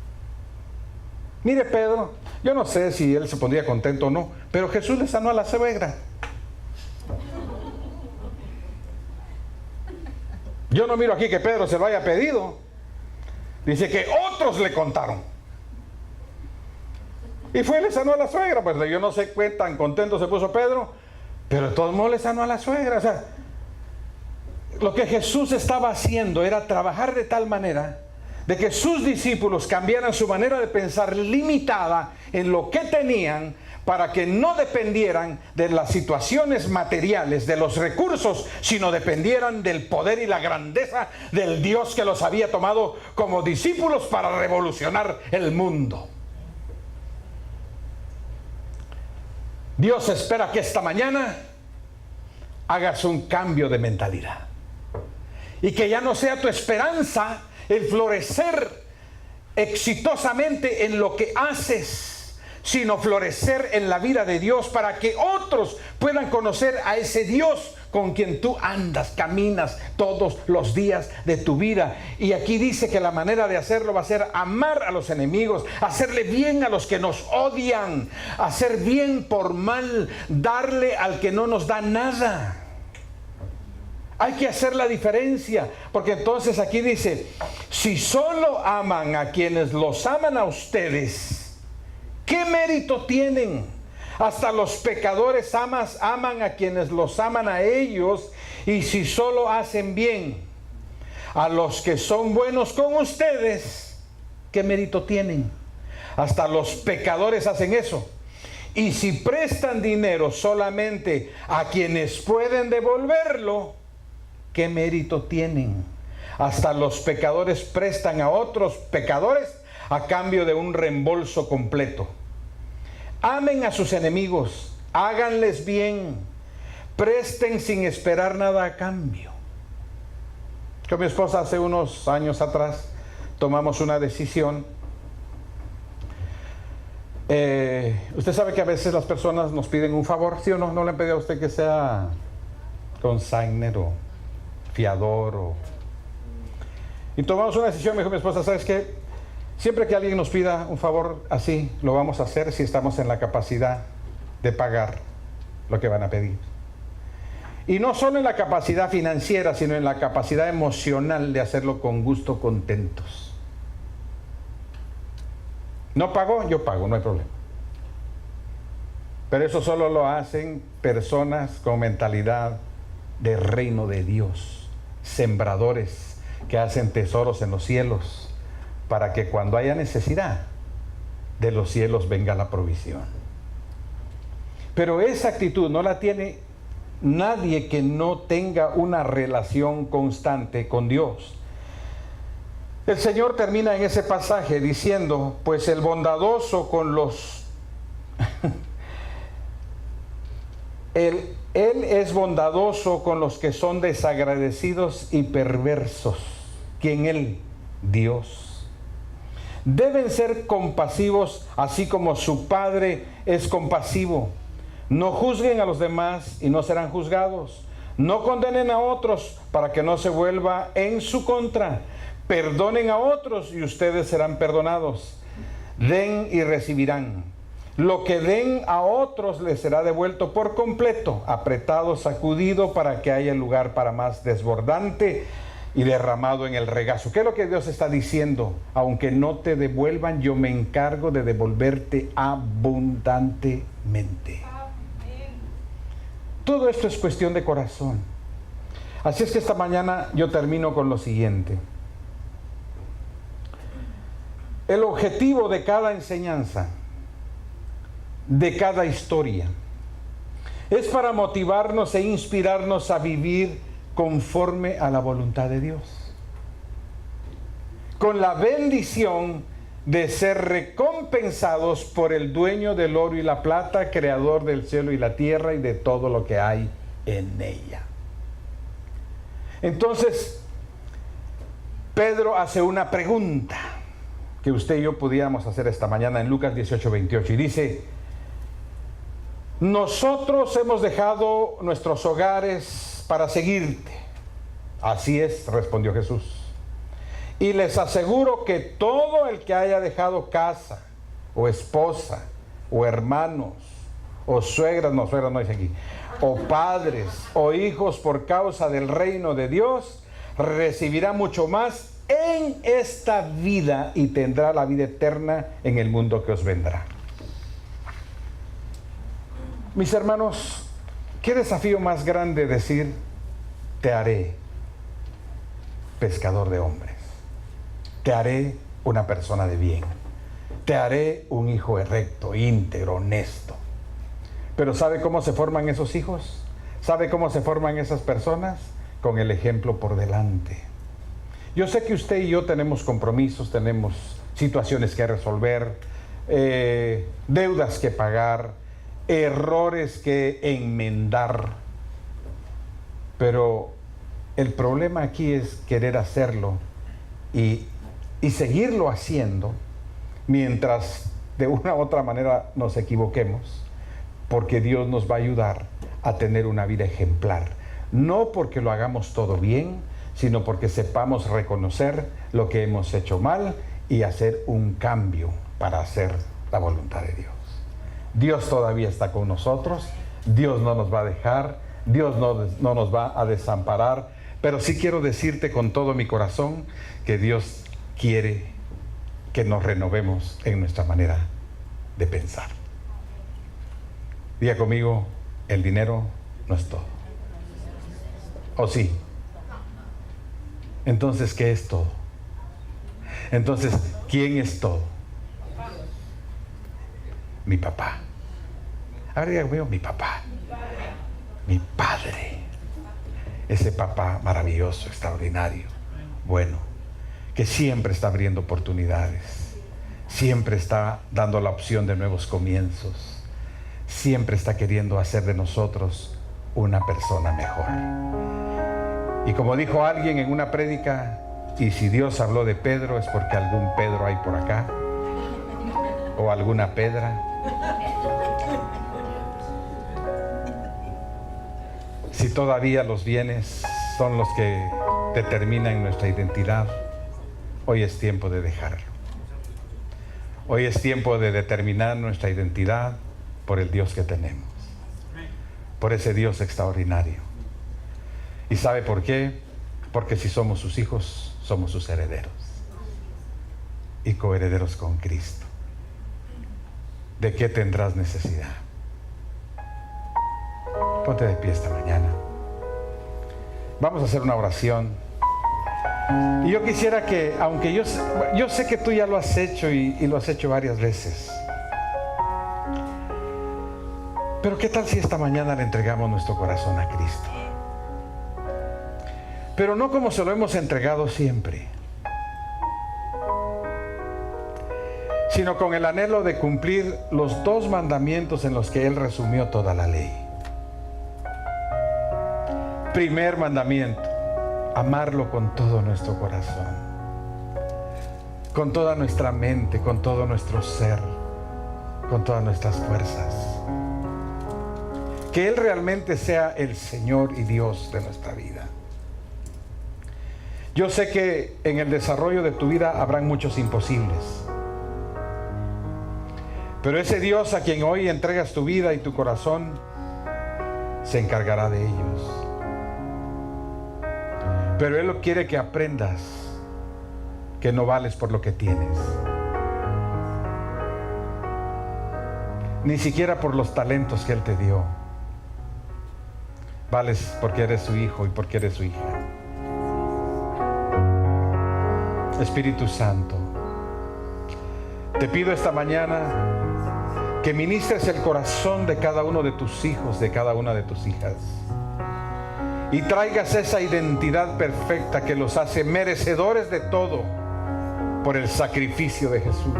Mire, Pedro, yo no sé si él se pondría contento o no, pero Jesús le sanó a la suegra. Yo no miro aquí que Pedro se lo haya pedido. Dice que otros le contaron. Y fue y le sanó a la suegra. Pues yo no sé qué tan contento se puso Pedro, pero de todos modos le sanó a la suegra. O sea, lo que Jesús estaba haciendo era trabajar de tal manera de que sus discípulos cambiaran su manera de pensar limitada en lo que tenían, para que no dependieran de las situaciones materiales, de los recursos, sino dependieran del poder y la grandeza del Dios que los había tomado como discípulos para revolucionar el mundo. Dios espera que esta mañana hagas un cambio de mentalidad y que ya no sea tu esperanza el florecer exitosamente en lo que haces, sino florecer en la vida de Dios, para que otros puedan conocer a ese Dios con quien tú andas, caminas todos los días de tu vida. Y aquí dice que la manera de hacerlo va a ser amar a los enemigos, hacerle bien a los que nos odian, hacer bien por mal, darle al que no nos da nada. Hay que hacer la diferencia, porque entonces aquí dice: si solo aman a quienes los aman a ustedes, ¿qué mérito tienen? Hasta los pecadores aman a quienes los aman a ellos. Y si solo hacen bien a los que son buenos con ustedes, ¿qué mérito tienen? Hasta los pecadores hacen eso. Y si prestan dinero solamente a quienes pueden devolverlo, ¿qué mérito tienen? Hasta los pecadores prestan a otros pecadores a cambio de un reembolso completo. Amen a sus enemigos, háganles bien, presten sin esperar nada a cambio. Con mi esposa hace unos años atrás tomamos una decisión. Usted sabe que a veces las personas nos piden un favor, ¿sí o no? ¿No le han pedido a usted que sea consignor o fiador? Y tomamos una decisión. Me dijo mi esposa: ¿sabes qué? Siempre que alguien nos pida un favor así, lo vamos a hacer si estamos en la capacidad de pagar lo que van a pedir. Y no solo en la capacidad financiera, sino en la capacidad emocional de hacerlo con gusto, contentos. ¿No pagó? Yo pago, no hay problema. Pero eso solo lo hacen personas con mentalidad de reino de Dios, sembradores que hacen tesoros en los cielos, para que cuando haya necesidad, de los cielos venga la provisión. Pero esa actitud no la tiene nadie que no tenga una relación constante con Dios. El Señor termina en ese pasaje diciendo, pues el bondadoso con los... Él es bondadoso con los que son desagradecidos y perversos. ¿Quién? Él, Dios. Deben ser compasivos, así como su Padre es compasivo. No juzguen a los demás y no serán juzgados. No condenen a otros para que no se vuelva en su contra. Perdonen a otros y ustedes serán perdonados. Den y recibirán. Lo que den a otros les será devuelto por completo, apretado, sacudido, para que haya lugar para más, desbordante y derramado en el regazo. ¿Qué es lo que Dios está diciendo? Aunque no te devuelvan, yo me encargo de devolverte abundantemente. Todo esto es cuestión de corazón. Así es que esta mañana yo termino con lo siguiente. El objetivo de cada enseñanza, de cada historia, es para motivarnos e inspirarnos a vivir conforme a la voluntad de Dios, con la bendición de ser recompensados por el dueño del oro y la plata, creador del cielo y la tierra y de todo lo que hay en ella. Entonces, Pedro hace una pregunta que usted y yo pudiéramos hacer esta mañana en Lucas 18:28, y dice: nosotros hemos dejado nuestros hogares para seguirte. Así es, respondió Jesús. Y les aseguro que todo el que haya dejado casa, o esposa, o hermanos, o suegras no dice aquí, o padres, o hijos por causa del reino de Dios, recibirá mucho más en esta vida y tendrá la vida eterna en el mundo que os vendrá. Mis hermanos, ¿qué desafío más grande decir: te haré pescador de hombres, te haré una persona de bien, te haré un hijo recto, íntegro, honesto? Pero ¿sabe cómo se forman esos hijos? ¿Sabe cómo se forman esas personas? Con el ejemplo por delante. Yo sé que usted y yo tenemos compromisos, tenemos situaciones que resolver, deudas que pagar, errores que enmendar, pero el problema aquí es querer hacerlo y seguirlo haciendo mientras de una u otra manera nos equivoquemos, porque Dios nos va a ayudar a tener una vida ejemplar, no porque lo hagamos todo bien, sino porque sepamos reconocer lo que hemos hecho mal y hacer un cambio para hacer la voluntad de Dios. Dios todavía está con nosotros, Dios no nos va a dejar, Dios no nos va a desamparar, pero sí quiero decirte con todo mi corazón que Dios quiere que nos renovemos en nuestra manera de pensar. Diga conmigo: el dinero no es todo. ¿O sí? Entonces, ¿qué es todo? Entonces, ¿quién es todo? Mi papá. A ver, diga conmigo: mi papá. Mi padre. Ese papá maravilloso, extraordinario, bueno, que siempre está abriendo oportunidades, siempre está dando la opción de nuevos comienzos, siempre está queriendo hacer de nosotros una persona mejor. Y como dijo alguien en una prédica, y si Dios habló de Pedro es porque algún Pedro hay por acá, o alguna Pedra. Si todavía los bienes son los que determinan nuestra identidad, hoy es tiempo de dejarlo. Hoy es tiempo de determinar nuestra identidad por el Dios que tenemos, por ese Dios extraordinario. ¿Y sabe por qué? Porque si somos sus hijos, somos sus herederos y coherederos con Cristo. ¿De qué tendrás necesidad? Ponte de pie esta mañana. Vamos a hacer una oración. Y yo quisiera que, aunque yo sé que tú ya lo has hecho y lo has hecho varias veces, pero ¿qué tal si esta mañana le entregamos nuestro corazón a Cristo? Pero no como se lo hemos entregado siempre, sino con el anhelo de cumplir los 2 mandamientos en los que Él resumió toda la ley. Primer mandamiento: amarlo con todo nuestro corazón, con toda nuestra mente, con todo nuestro ser, con todas nuestras fuerzas. Que Él realmente sea el Señor y Dios de nuestra vida. Yo sé que en el desarrollo de tu vida habrán muchos imposibles, pero ese Dios a quien hoy entregas tu vida y tu corazón se encargará de ellos. Pero Él quiere que aprendas que no vales por lo que tienes, ni siquiera por los talentos que Él te dio. Vales porque eres su hijo y porque eres su hija. Espíritu Santo, te pido esta mañana que ministres el corazón de cada uno de tus hijos, de cada una de tus hijas, y traigas esa identidad perfecta que los hace merecedores de todo por el sacrificio de Jesús.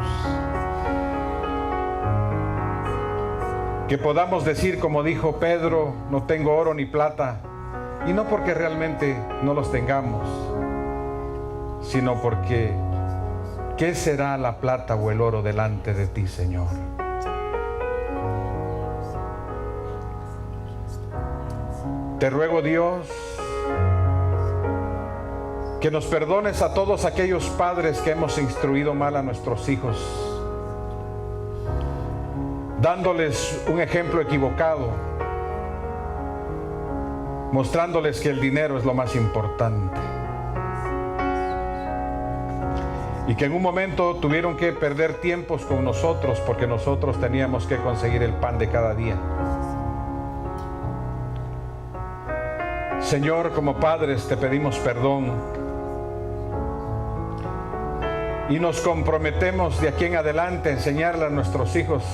Que podamos decir como dijo Pedro: no tengo oro ni plata, y no porque realmente no los tengamos, sino porque ¿qué será la plata o el oro delante de ti, Señor? Te ruego, Dios, que nos perdones a todos aquellos padres que hemos instruido mal a nuestros hijos, dándoles un ejemplo equivocado, mostrándoles que el dinero es lo más importante, y que en un momento tuvieron que perder tiempos con nosotros porque nosotros teníamos que conseguir el pan de cada día. Señor, como padres te pedimos perdón y nos comprometemos de aquí en adelante a enseñarle a nuestros hijos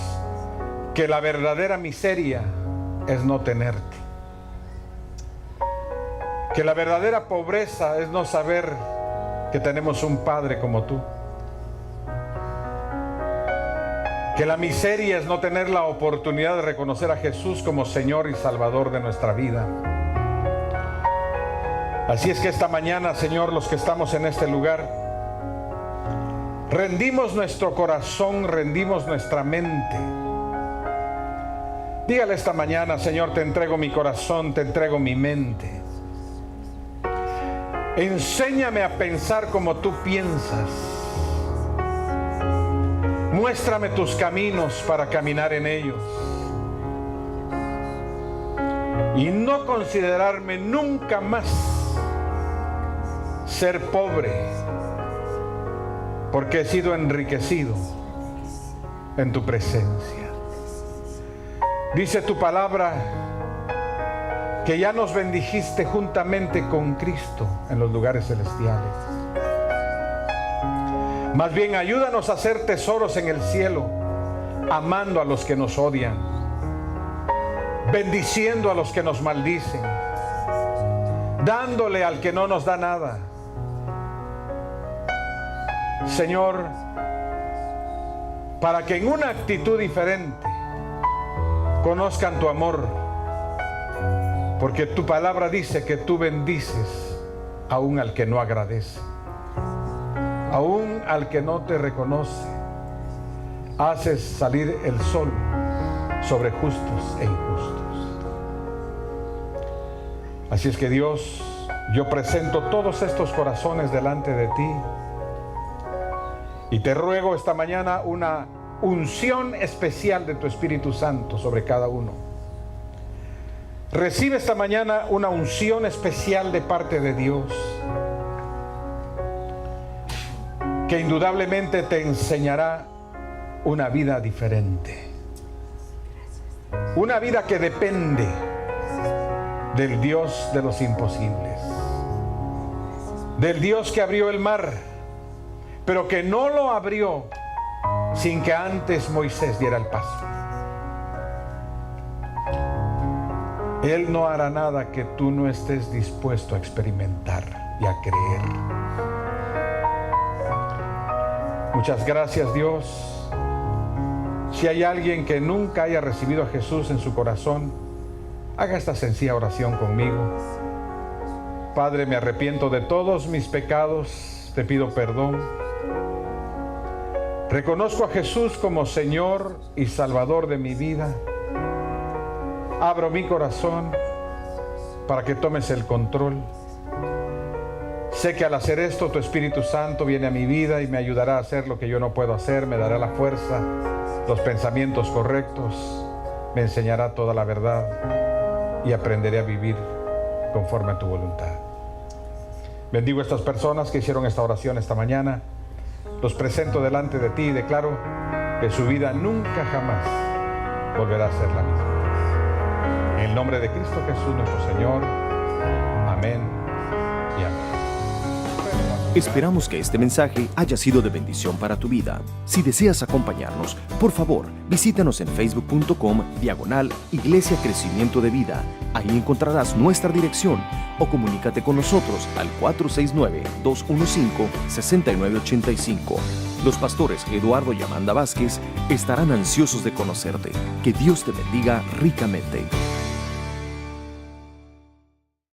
que la verdadera miseria es no tenerte, que la verdadera pobreza es no saber que tenemos un Padre como tú, que la miseria es no tener la oportunidad de reconocer a Jesús como Señor y Salvador de nuestra vida. Así es que esta mañana, Señor, los que estamos en este lugar, rendimos nuestro corazón, rendimos nuestra mente. Dígale esta mañana: Señor, te entrego mi corazón, te entrego mi mente. Enséñame a pensar como tú piensas. Muéstrame tus caminos para caminar en ellos. Y no considerarme nunca más ser pobre, porque he sido enriquecido en tu presencia. Dice tu palabra que ya nos bendijiste juntamente con Cristo en los lugares celestiales. Más bien, ayúdanos a hacer tesoros en el cielo, amando a los que nos odian, bendiciendo a los que nos maldicen, dándole al que no nos da nada. Señor, para que en una actitud diferente conozcan tu amor, porque tu palabra dice que tú bendices aún al que no agradece, aún al que no te reconoce. Haces salir el sol sobre justos e injustos. Así es que, Dios, yo presento todos estos corazones delante de ti y te ruego esta mañana una unción especial de tu Espíritu Santo sobre cada uno. Recibe esta mañana una unción especial de parte de Dios, que indudablemente te enseñará una vida diferente, una vida que depende del Dios de los imposibles, del Dios que abrió el mar, pero que no lo abrió sin que antes Moisés diera el paso. Él no hará nada que tú no estés dispuesto a experimentar y a creer. Muchas gracias, Dios, Si hay alguien que nunca haya recibido a Jesús en su corazón, haga esta sencilla oración conmigo. Padre, me arrepiento de todos mis pecados, te pido perdón. Reconozco a Jesús como Señor y Salvador de mi vida. Abro mi corazón para que tomes el control. Sé que al hacer esto, tu Espíritu Santo viene a mi vida y me ayudará a hacer lo que yo no puedo hacer, me dará la fuerza, los pensamientos correctos, me enseñará toda la verdad y aprenderé a vivir conforme a tu voluntad. Bendigo a estas personas que hicieron esta oración esta mañana. Los presento delante de ti y declaro que su vida nunca jamás volverá a ser la misma. En el nombre de Cristo Jesús nuestro Señor. Amén y amén. Esperamos que este mensaje haya sido de bendición para tu vida. Si deseas acompañarnos, por favor, visítanos en facebook.com/Iglesia Crecimiento de Vida. Ahí encontrarás nuestra dirección o comunícate con nosotros al 469-215-6985. Los pastores Eduardo y Amanda Vázquez estarán ansiosos de conocerte. Que Dios te bendiga ricamente.